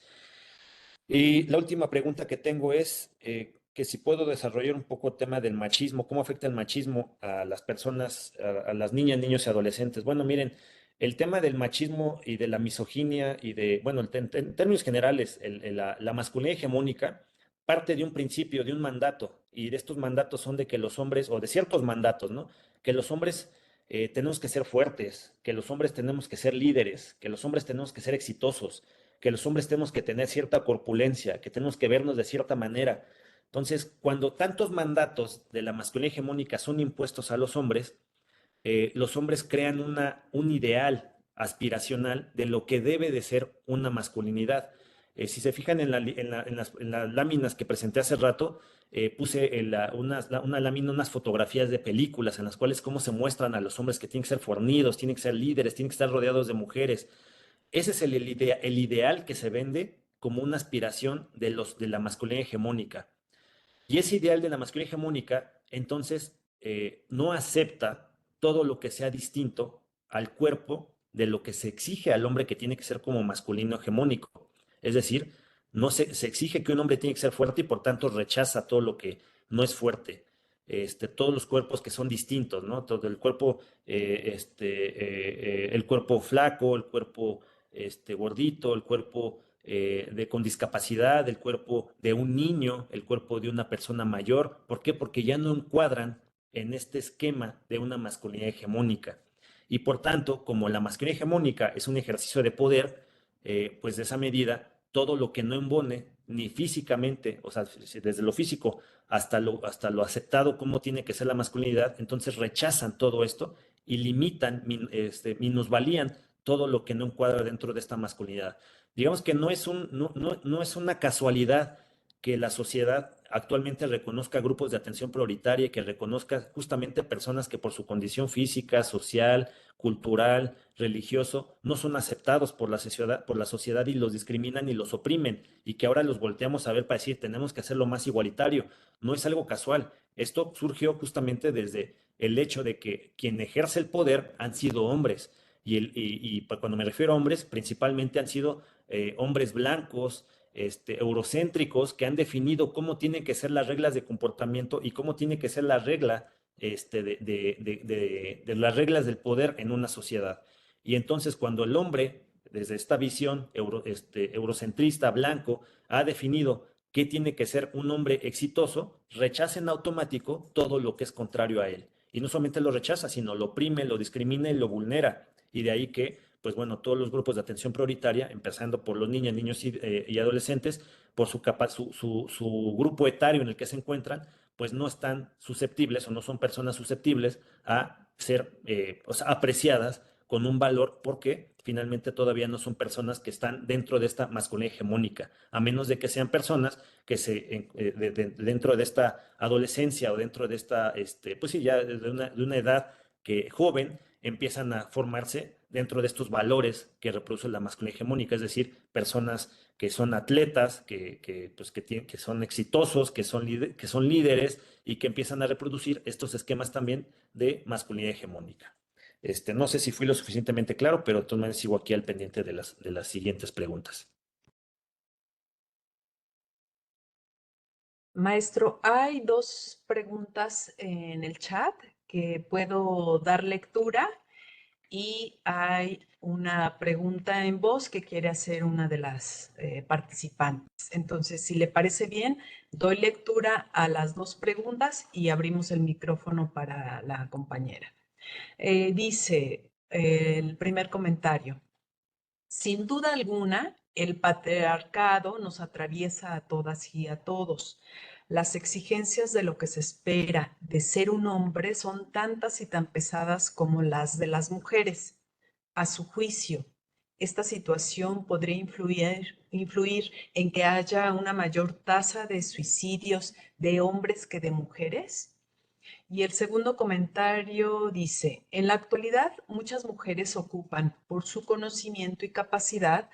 Y la última pregunta que tengo es que si puedo desarrollar un poco el tema del machismo, cómo afecta el machismo a las personas, a las niñas, niños y adolescentes. Bueno, miren, el tema del machismo y de la misoginia y bueno, en términos generales, la masculinidad hegemónica parte de un principio, de un mandato, y de estos mandatos son de que los hombres, o de ciertos mandatos, ¿no? Que los hombres tenemos que ser fuertes, que los hombres tenemos que ser líderes, que los hombres tenemos que ser exitosos, que los hombres tenemos que tener cierta corpulencia, que tenemos que vernos de cierta manera. Entonces, cuando tantos mandatos de la masculinidad hegemónica son impuestos a los hombres crean un ideal aspiracional de lo que debe de ser una masculinidad. Si se fijan en las láminas que presenté hace rato, puse una lámina, unas fotografías de películas en las cuales cómo se muestran a los hombres que tienen que ser fornidos, tienen que ser líderes, tienen que estar rodeados de mujeres. Ese es el ideal que se vende como una aspiración de la masculinidad hegemónica. Y ese ideal de la masculinidad hegemónica, entonces, no acepta todo lo que sea distinto al cuerpo de lo que se exige al hombre que tiene que ser como masculino hegemónico. Es decir, no se exige que un hombre tiene que ser fuerte y por tanto rechaza todo lo que no es fuerte. Todos los cuerpos que son distintos, ¿no? Todo el cuerpo flaco, el cuerpo gordito, el cuerpo con discapacidad, el cuerpo de un niño, el cuerpo de una persona mayor. ¿Por qué? Porque ya no encuadran en este esquema de una masculinidad hegemónica. Y por tanto, como la masculinidad hegemónica es un ejercicio de poder, pues de esa medida, todo lo que no embone, ni físicamente, o sea, desde lo físico hasta lo aceptado como tiene que ser la masculinidad, entonces rechazan todo esto y limitan, minusvalían todo lo que no encuadra dentro de esta masculinidad. Digamos que no es una casualidad que la sociedad actualmente reconozca grupos de atención prioritaria y que reconozca justamente personas que por su condición física, social, cultural, religioso, no son aceptados por la sociedad y los discriminan y los oprimen y que ahora los volteamos a ver para decir tenemos que hacerlo más igualitario. No es algo casual. Esto surgió justamente desde el hecho de que quien ejerce el poder han sido hombres. Cuando me refiero a hombres, principalmente han sido hombres blancos, eurocéntricos, que han definido cómo tienen que ser las reglas de comportamiento y cómo tiene que ser la regla de las reglas del poder en una sociedad. Y entonces cuando el hombre, desde esta visión eurocentrista, blanco, ha definido qué tiene que ser un hombre exitoso, rechaza en automático todo lo que es contrario a él. Y no solamente lo rechaza, sino lo oprime, lo discrimina y lo vulnera. Y de ahí que, pues bueno, todos los grupos de atención prioritaria, empezando por los niños, niños y adolescentes, por su grupo etario en el que se encuentran, pues no están susceptibles o no son personas susceptibles a ser o sea, apreciadas con un valor porque finalmente todavía no son personas que están dentro de esta masculinidad hegemónica, a menos de que sean personas que dentro de esta adolescencia o dentro de esta, pues sí, ya de una edad joven, empiezan a formarse dentro de estos valores que reproduce la masculinidad hegemónica, es decir, personas que son atletas, que son exitosos, que son líderes y que empiezan a reproducir estos esquemas también de masculinidad hegemónica. No sé si fui lo suficientemente claro, pero de todas maneras sigo aquí al pendiente de las siguientes preguntas. Maestro, hay dos preguntas en el chat que puedo dar lectura y hay una pregunta en voz que quiere hacer una de las participantes. Entonces, si le parece bien, doy lectura a las dos preguntas y abrimos el micrófono para la compañera. Dice el primer comentario. Sin duda alguna, el patriarcado nos atraviesa a todas y a todos. Las exigencias de lo que se espera de ser un hombre son tantas y tan pesadas como las de las mujeres. A su juicio, esta situación podría influir en que haya una mayor tasa de suicidios de hombres que de mujeres. Y el segundo comentario dice, en la actualidad muchas mujeres ocupan por su conocimiento y capacidad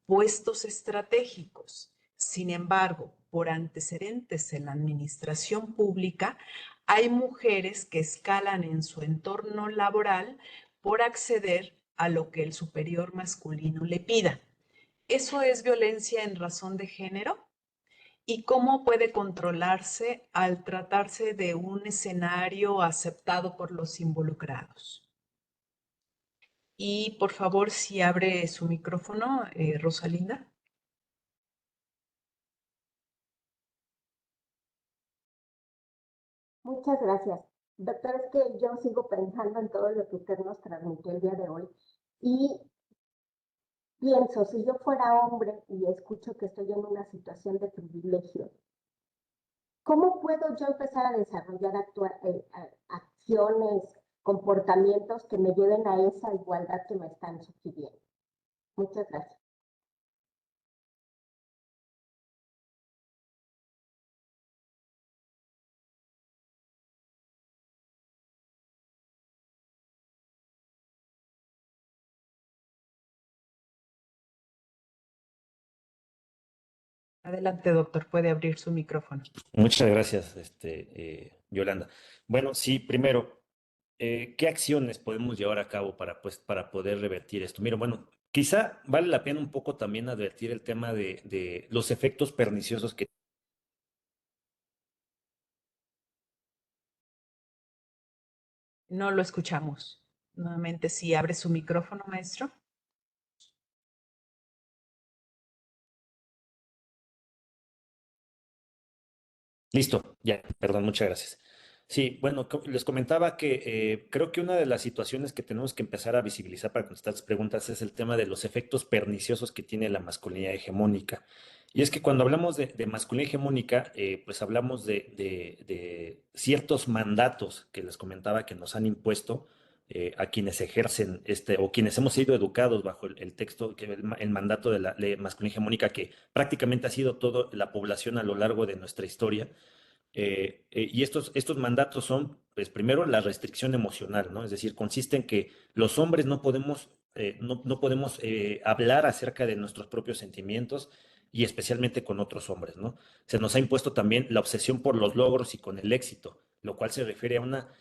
puestos estratégicos. Sin embargo, por antecedentes en la administración pública, hay mujeres que escalan en su entorno laboral por acceder a lo que el superior masculino le pida. ¿Eso es violencia en razón de género? ¿Y cómo puede controlarse al tratarse de un escenario aceptado por los involucrados? Y por favor, si abre su micrófono, Rosalinda. Muchas gracias. Doctor, es que yo sigo pensando en todo lo que usted nos transmitió el día de hoy y pienso, si yo fuera hombre y escucho que estoy en una situación de privilegio, ¿cómo puedo yo empezar a desarrollar acciones, comportamientos que me lleven a esa igualdad que me están sugiriendo? Muchas gracias. Adelante, doctor, puede abrir su micrófono. Muchas gracias, Yolanda. Bueno, sí, primero, ¿qué acciones podemos llevar a cabo para poder revertir esto? Mira, bueno, quizá vale la pena un poco también advertir el tema de los efectos perniciosos que... No lo escuchamos. Nuevamente, si abre su micrófono, maestro. Listo, ya, perdón, muchas gracias. Sí, bueno, les comentaba que creo que una de las situaciones que tenemos que empezar a visibilizar para contestar estas preguntas es el tema de los efectos perniciosos que tiene la masculinidad hegemónica. Y es que cuando hablamos de masculinidad hegemónica, pues hablamos de ciertos mandatos que les comentaba que nos han impuesto a quienes ejercen o quienes hemos sido educados bajo el texto, el mandato de la ley masculinidad hegemónica, que prácticamente ha sido toda la población a lo largo de nuestra historia. Y estos mandatos son, pues primero, la restricción emocional, ¿no? Es decir, consiste en que los hombres no podemos hablar acerca de nuestros propios sentimientos y especialmente con otros hombres, ¿no? Se nos ha impuesto también la obsesión por los logros y con el éxito, lo cual se refiere a una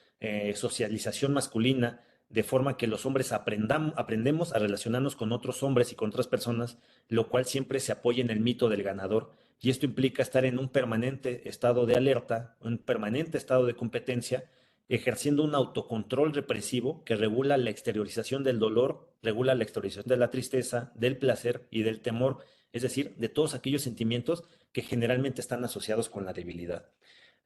socialización masculina, de forma que los hombres aprendemos a relacionarnos con otros hombres y con otras personas, lo cual siempre se apoya en el mito del ganador, y esto implica estar en un permanente estado de alerta, un permanente estado de competencia, ejerciendo un autocontrol represivo que regula la exteriorización del dolor, regula la exteriorización de la tristeza, del placer y del temor, es decir, de todos aquellos sentimientos que generalmente están asociados con la debilidad.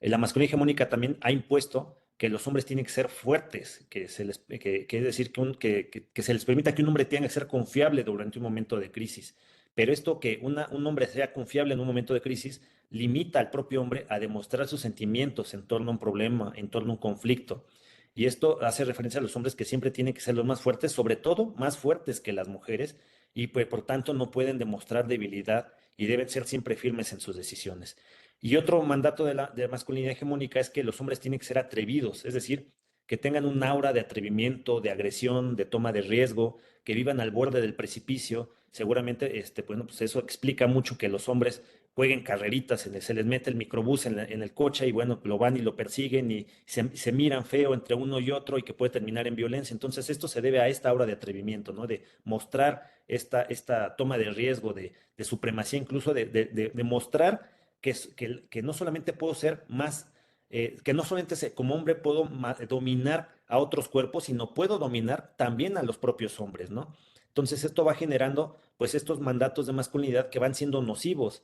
La masculinidad hegemónica también ha impuesto que los hombres tienen que ser fuertes, que es decir, que se les permita que un hombre tenga que ser confiable durante un momento de crisis. Pero esto que un hombre sea confiable en un momento de crisis limita al propio hombre a demostrar sus sentimientos en torno a un problema, en torno a un conflicto. Y esto hace referencia a los hombres que siempre tienen que ser los más fuertes, sobre todo más fuertes que las mujeres, y pues por tanto no pueden demostrar debilidad y deben ser siempre firmes en sus decisiones. Y otro mandato de masculinidad hegemónica es que los hombres tienen que ser atrevidos, es decir, que tengan un aura de atrevimiento, de agresión, de toma de riesgo, que vivan al borde del precipicio. Seguramente, bueno, pues eso explica mucho que los hombres jueguen carreritas, se les mete el microbús en el coche y bueno, lo van y lo persiguen y se miran feo entre uno y otro y que puede terminar en violencia. Entonces esto se debe a esta aura de atrevimiento, ¿no? De mostrar esta toma de riesgo, de supremacía, incluso de mostrar que no solamente puedo ser más, que no solamente como hombre puedo dominar a otros cuerpos, sino puedo dominar también a los propios hombres, ¿no? Entonces esto va generando pues estos mandatos de masculinidad que van siendo nocivos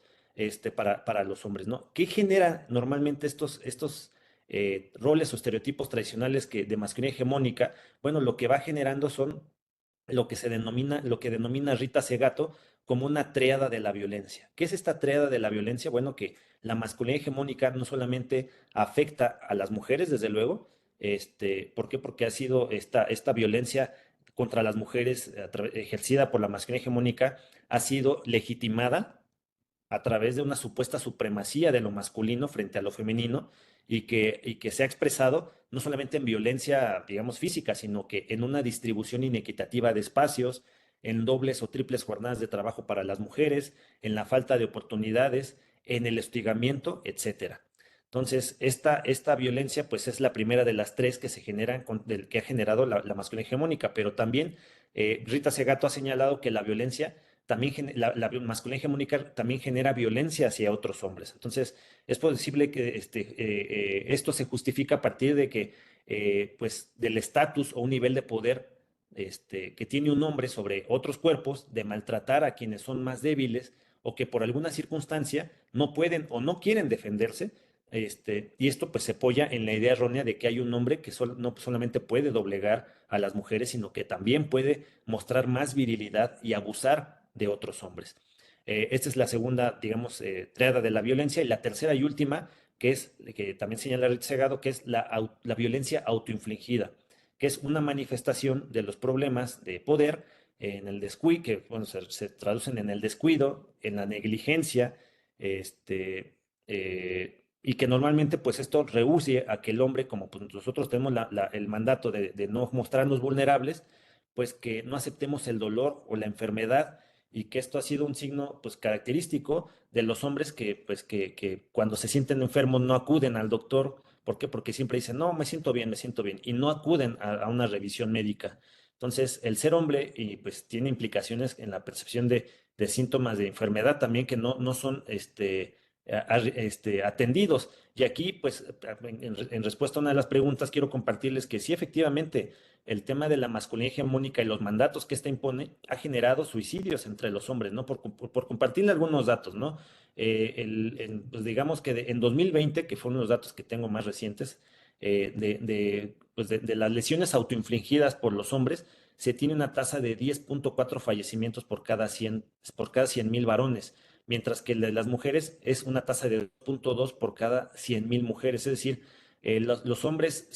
para los hombres, ¿no? ¿Qué genera normalmente estos roles o estereotipos tradicionales de masculinidad hegemónica? Bueno, lo que va generando son lo que denomina Rita Segato como una tríada de la violencia. ¿Qué es esta tríada de la violencia? Bueno, que la masculinidad hegemónica no solamente afecta a las mujeres, desde luego, ¿por qué? Porque ha sido esta violencia contra las mujeres ejercida por la masculinidad hegemónica, ha sido legitimada a través de una supuesta supremacía de lo masculino frente a lo femenino y que se ha expresado no solamente en violencia, digamos, física, sino que en una distribución inequitativa de espacios, en dobles o triples jornadas de trabajo para las mujeres, en la falta de oportunidades, en el hostigamiento, etcétera. Entonces, esta violencia, pues es la primera de las tres que se generan, que ha generado la masculinidad hegemónica, pero también Rita Segato ha señalado que la violencia también la masculinidad hegemónica también genera violencia hacia otros hombres. Entonces, es posible que esto se justifica a partir de que, pues, del estatus o un nivel de poder que tiene un hombre sobre otros cuerpos, de maltratar a quienes son más débiles o que por alguna circunstancia no pueden o no quieren defenderse. Y esto pues se apoya en la idea errónea de que hay un hombre que no solamente puede doblegar a las mujeres, sino que también puede mostrar más virilidad y abusar de otros hombres. Esta es la segunda, digamos, tríada de la violencia. Y la tercera y última, que también señala Ritz Segado, que es la violencia autoinfligida, que es una manifestación de los problemas de poder en el descuido, que bueno, se traducen en el descuido, en la negligencia, y que normalmente pues esto rehúye a que el hombre, como pues, nosotros tenemos el mandato de no mostrarnos vulnerables, pues que no aceptemos el dolor o la enfermedad y que esto ha sido un signo pues característico de los hombres que cuando se sienten enfermos no acuden al doctor. ¿Por qué? Porque siempre dicen, no, me siento bien, y no acuden a una revisión médica. Entonces, el ser hombre y pues tiene implicaciones en la percepción de síntomas de enfermedad también que no son atendidos. Y aquí, pues, en respuesta a una de las preguntas, quiero compartirles que sí, efectivamente, el tema de la masculinidad hegemónica y los mandatos que ésta impone ha generado suicidios entre los hombres, ¿no? Por compartirle algunos datos, ¿no? Pues digamos que en 2020, que fueron los datos que tengo más recientes, pues de las lesiones autoinfligidas por los hombres, se tiene una tasa de 10.4 fallecimientos por cada 100,000 varones, mientras que las mujeres es una tasa de 2.2 por cada 100,000 mujeres. Es decir, los hombres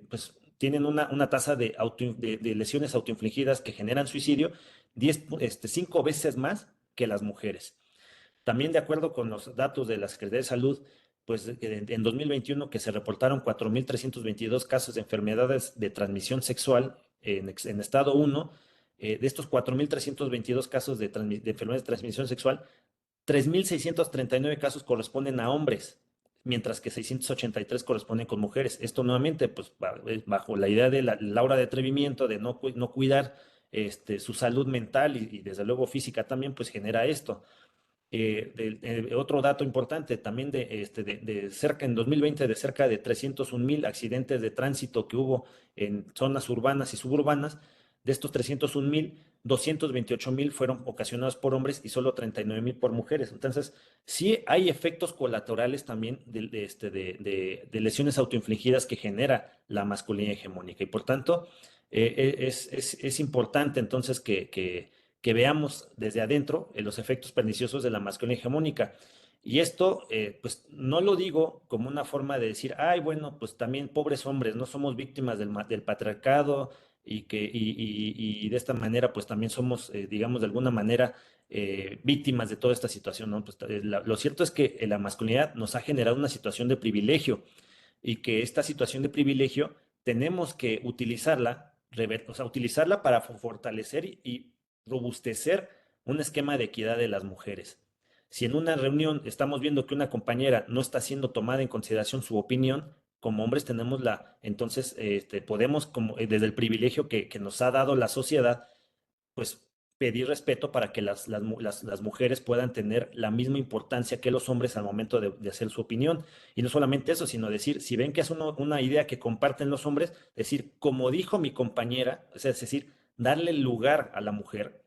pues, tienen una tasa de lesiones autoinfligidas que generan suicidio 5 veces más que las mujeres. También de acuerdo con los datos de la Secretaría de Salud, pues en 2021 que se reportaron 4,322 casos de enfermedades de transmisión sexual en estado 1, de estos 4,322 casos de enfermedades de transmisión sexual, 3,639 casos corresponden a hombres, mientras que 683 corresponden con mujeres. Esto nuevamente, pues bajo la idea de la aura de atrevimiento, de no cuidar su salud mental y desde luego física también, pues genera esto. Otro dato importante también de cerca en 2020, de cerca de 301,000 accidentes de tránsito que hubo en zonas urbanas y suburbanas. De estos 301,000, 228,000 fueron ocasionados por hombres y solo 39,000 por mujeres. Entonces, sí hay efectos colaterales también de lesiones autoinfligidas que genera la masculinidad hegemónica. Y por tanto, es importante entonces que veamos desde adentro los efectos perniciosos de la masculinidad hegemónica. Y esto, pues no lo digo como una forma de decir, ay, bueno, pues también pobres hombres, no somos víctimas del patriarcado y de esta manera, pues también somos, digamos, de alguna manera víctimas de toda esta situación, ¿no? Pues, lo cierto es que la masculinidad nos ha generado una situación de privilegio y que esta situación de privilegio tenemos que utilizarla, o sea, utilizarla para fortalecer y robustecer un esquema de equidad de las mujeres. Si en una reunión estamos viendo que una compañera no está siendo tomada en consideración su opinión, como hombres tenemos entonces podemos, como, desde el privilegio que nos ha dado la sociedad, pues pedir respeto para que las mujeres puedan tener la misma importancia que los hombres al momento de hacer su opinión. Y no solamente eso, sino decir, si ven que es una idea que comparten los hombres, decir, como dijo mi compañera, o sea, es decir, darle lugar a la mujer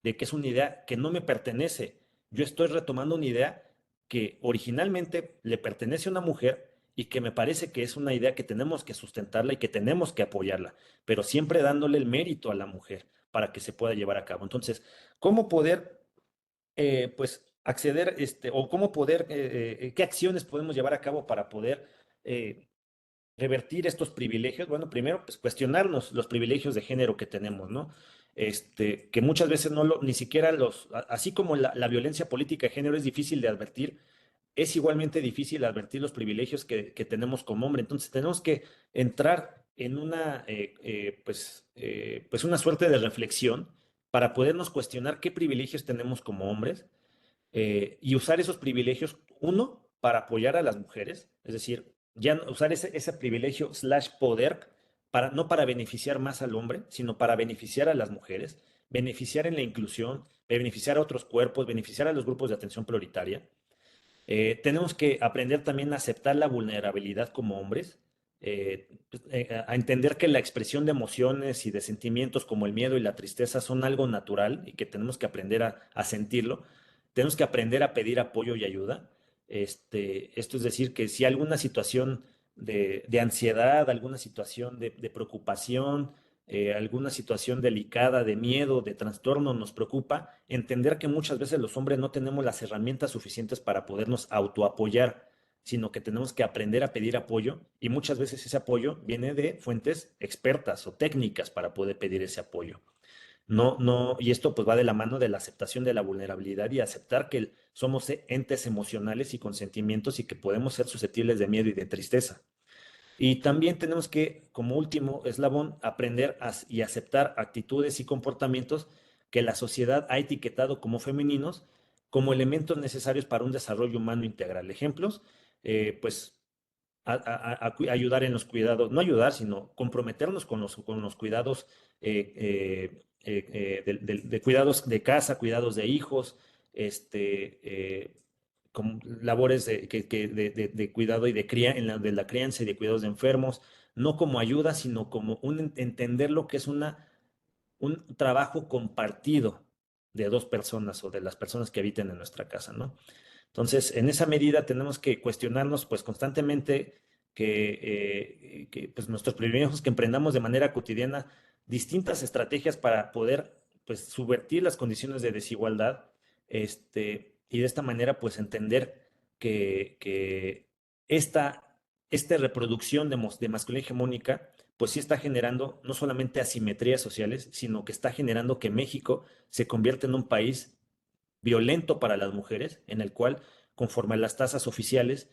de que es una idea que no me pertenece. Yo estoy retomando una idea que originalmente le pertenece a una mujer y que me parece que es una idea que tenemos que sustentarla y que tenemos que apoyarla, pero siempre dándole el mérito a la mujer para que se pueda llevar a cabo. Entonces, ¿cómo poder, pues, acceder, o cómo poder, qué acciones podemos llevar a cabo para poder revertir estos privilegios? Bueno, primero, pues, cuestionarnos los privilegios de género que tenemos, ¿no? Que muchas veces ni siquiera así como la violencia política de género es difícil de advertir, es igualmente difícil advertir los privilegios que tenemos como hombre. Entonces tenemos que entrar en pues una suerte de reflexión para podernos cuestionar qué privilegios tenemos como hombres, y usar esos privilegios, uno, para apoyar a las mujeres, es decir, usar ese privilegio slash poder no para beneficiar más al hombre, sino para beneficiar a las mujeres, beneficiar en la inclusión, beneficiar a otros cuerpos, beneficiar a los grupos de atención prioritaria. Tenemos que aprender también a aceptar la vulnerabilidad como hombres, a entender que la expresión de emociones y de sentimientos como el miedo y la tristeza son algo natural y que tenemos que aprender a sentirlo. Tenemos que aprender a pedir apoyo y ayuda. Esto es decir, que si alguna situación de ansiedad, alguna situación de preocupación, alguna situación delicada, de miedo, de trastorno nos preocupa, entender que muchas veces los hombres no tenemos las herramientas suficientes para podernos autoapoyar, sino que tenemos que aprender a pedir apoyo y muchas veces ese apoyo viene de fuentes expertas o técnicas para poder pedir ese apoyo. No, no, y esto pues va de la mano de la aceptación de la vulnerabilidad y aceptar que somos entes emocionales y con sentimientos y que podemos ser susceptibles de miedo y de tristeza. Y también tenemos que, como último eslabón, aprender y aceptar actitudes y comportamientos que la sociedad ha etiquetado como femeninos, como elementos necesarios para un desarrollo humano integral. Ejemplos, pues ayudar en los cuidados, no ayudar, sino comprometernos con los cuidados, de cuidados de casa, cuidados de hijos, con labores de cuidado y de la crianza y de cuidados de enfermos, no como ayuda, sino como entender lo que es un trabajo compartido de dos personas o de las personas que habiten en nuestra casa, ¿no? Entonces, en esa medida tenemos que cuestionarnos pues constantemente que pues, nuestros privilegios, que emprendamos de manera cotidiana distintas estrategias para poder pues subvertir las condiciones de desigualdad, y de esta manera pues entender que esta reproducción de masculinidad hegemónica pues sí está generando no solamente asimetrías sociales, sino que está generando que México se convierta en un país violento para las mujeres, en el cual, conforme a las tasas oficiales,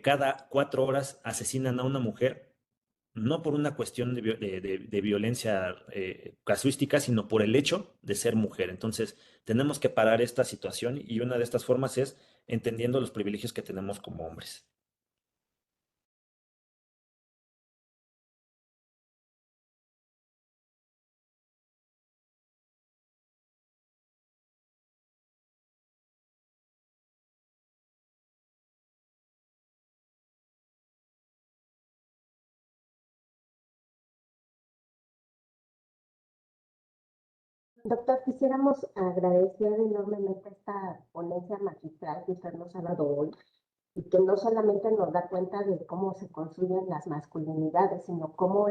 cada 4 horas asesinan a una mujer, no por una cuestión de violencia casuística, sino por el hecho de ser mujer. Entonces, tenemos que parar esta situación y una de estas formas es entendiendo los privilegios que tenemos como hombres. Doctor, quisiéramos agradecer enormemente esta ponencia magistral que usted nos ha dado hoy y que no solamente nos da cuenta de cómo se construyen las masculinidades, sino cómo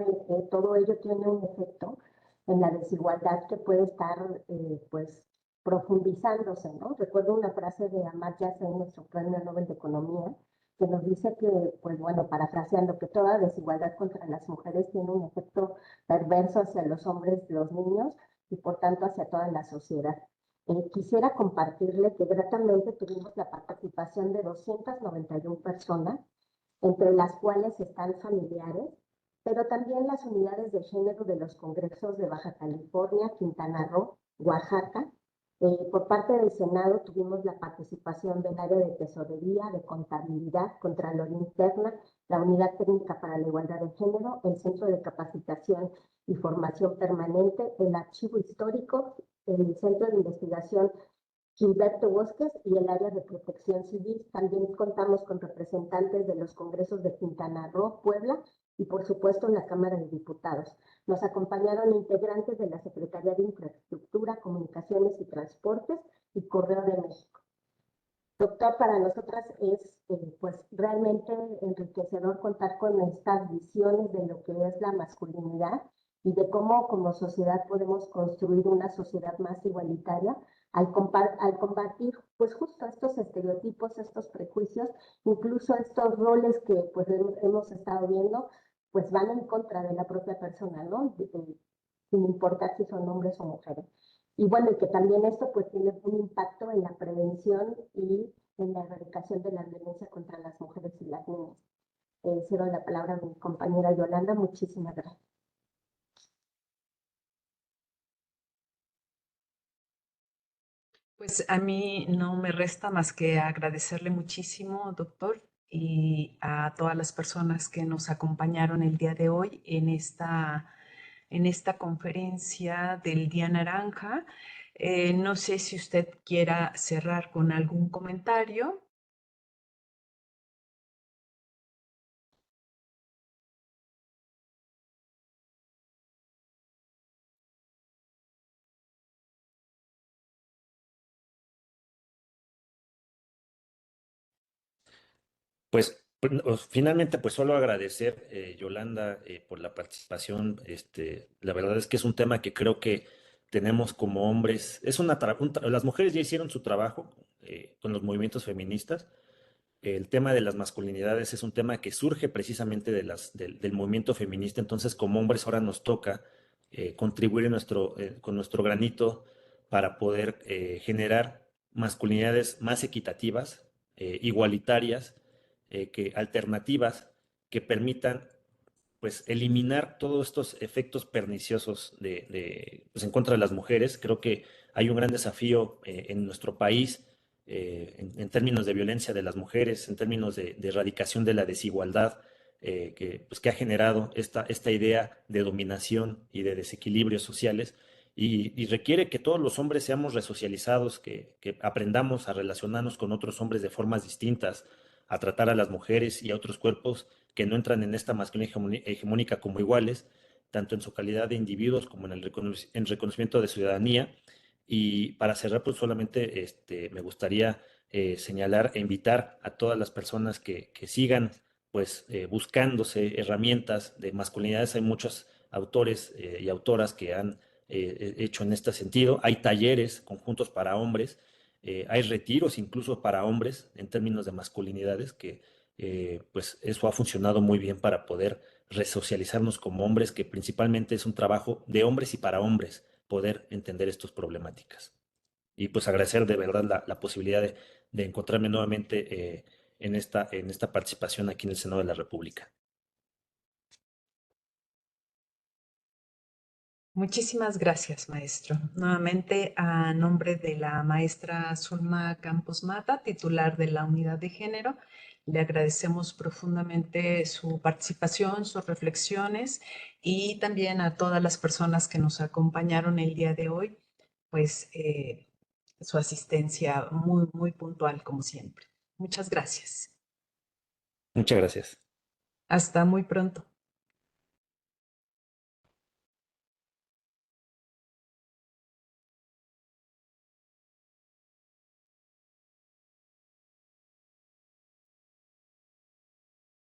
todo ello tiene un efecto en la desigualdad que puede estar pues profundizándose, ¿no? Recuerdo una frase de Amartya Sen, nuestro premio Nobel de Economía, que nos dice que, pues bueno, parafraseando, que toda desigualdad contra las mujeres tiene un efecto perverso hacia los hombres, los niños y por tanto hacia toda la sociedad. Quisiera compartirle que gratamente tuvimos la participación de 291 personas entre las cuales están familiares, pero también las unidades de género de los congresos de Baja California, Quintana Roo, Oaxaca. Por parte del Senado tuvimos la participación del área de tesorería, de contabilidad, Contraloría Interna, la Unidad Técnica para la Igualdad de Género, el Centro de Capacitación y Formación Permanente, el Archivo Histórico, el Centro de Investigación Gilberto Bosques y el área de protección civil. También contamos con representantes de los congresos de Quintana Roo, Puebla y por supuesto en la Cámara de Diputados. Nos acompañaron integrantes de la Secretaría de Infraestructura, Comunicaciones y Transportes y Correo de México. Doctor, para nosotras es pues realmente enriquecedor contar con estas visiones de lo que es la masculinidad y de cómo como sociedad podemos construir una sociedad más igualitaria al combatir pues justo estos estereotipos, estos prejuicios, incluso estos roles que pues hemos estado viendo, pues van en contra de la propia persona, ¿no? Sin importar si son hombres o mujeres. Y bueno, y que también esto pues tiene un impacto en la prevención y en la erradicación de la violencia contra las mujeres y las niñas. Cedo la palabra a mi compañera Yolanda. Muchísimas gracias. Pues a mí no me resta más que agradecerle muchísimo, doctor, y a todas las personas que nos acompañaron el día de hoy en esta conferencia del Día Naranja. No sé si usted quiera cerrar con algún comentario. Finalmente, pues solo agradecer, Yolanda, por la participación. La verdad es que es un tema que creo que tenemos como hombres. Las mujeres ya hicieron su trabajo con los movimientos feministas. El tema de las masculinidades es un tema que surge precisamente del movimiento feminista. Entonces, como hombres, ahora nos toca contribuir con nuestro granito para poder generar masculinidades más equitativas, igualitarias, alternativas, que permitan pues eliminar todos estos efectos perniciosos pues, en contra de las mujeres. Creo que hay un gran desafío en nuestro país en términos de violencia de las mujeres, en términos de erradicación de la desigualdad que ha generado esta idea de dominación y de desequilibrios sociales. Y requiere que todos los hombres seamos resocializados, que aprendamos a relacionarnos con otros hombres de formas distintas, a tratar a las mujeres y a otros cuerpos que no entran en esta masculinidad hegemónica como iguales, tanto en su calidad de individuos como en el reconocimiento de ciudadanía. Y para cerrar, pues solamente me gustaría señalar e invitar a todas las personas que sigan pues buscándose herramientas de masculinidades. Hay muchos autores y autoras que han hecho en este sentido. Hay talleres conjuntos para hombres, hay retiros incluso para hombres en términos de masculinidades pues eso ha funcionado muy bien para poder resocializarnos como hombres, que principalmente es un trabajo de hombres y para hombres poder entender estas problemáticas. Y pues agradecer de verdad la posibilidad de encontrarme nuevamente en esta participación aquí en el Senado de la República. Muchísimas gracias, maestro. Nuevamente, a nombre de la maestra Zulma Campos Mata, titular de la Unidad de Género, le agradecemos profundamente su participación, sus reflexiones y también a todas las personas que nos acompañaron el día de hoy, pues su asistencia muy, muy puntual como siempre. Muchas gracias. Muchas gracias. Hasta muy pronto.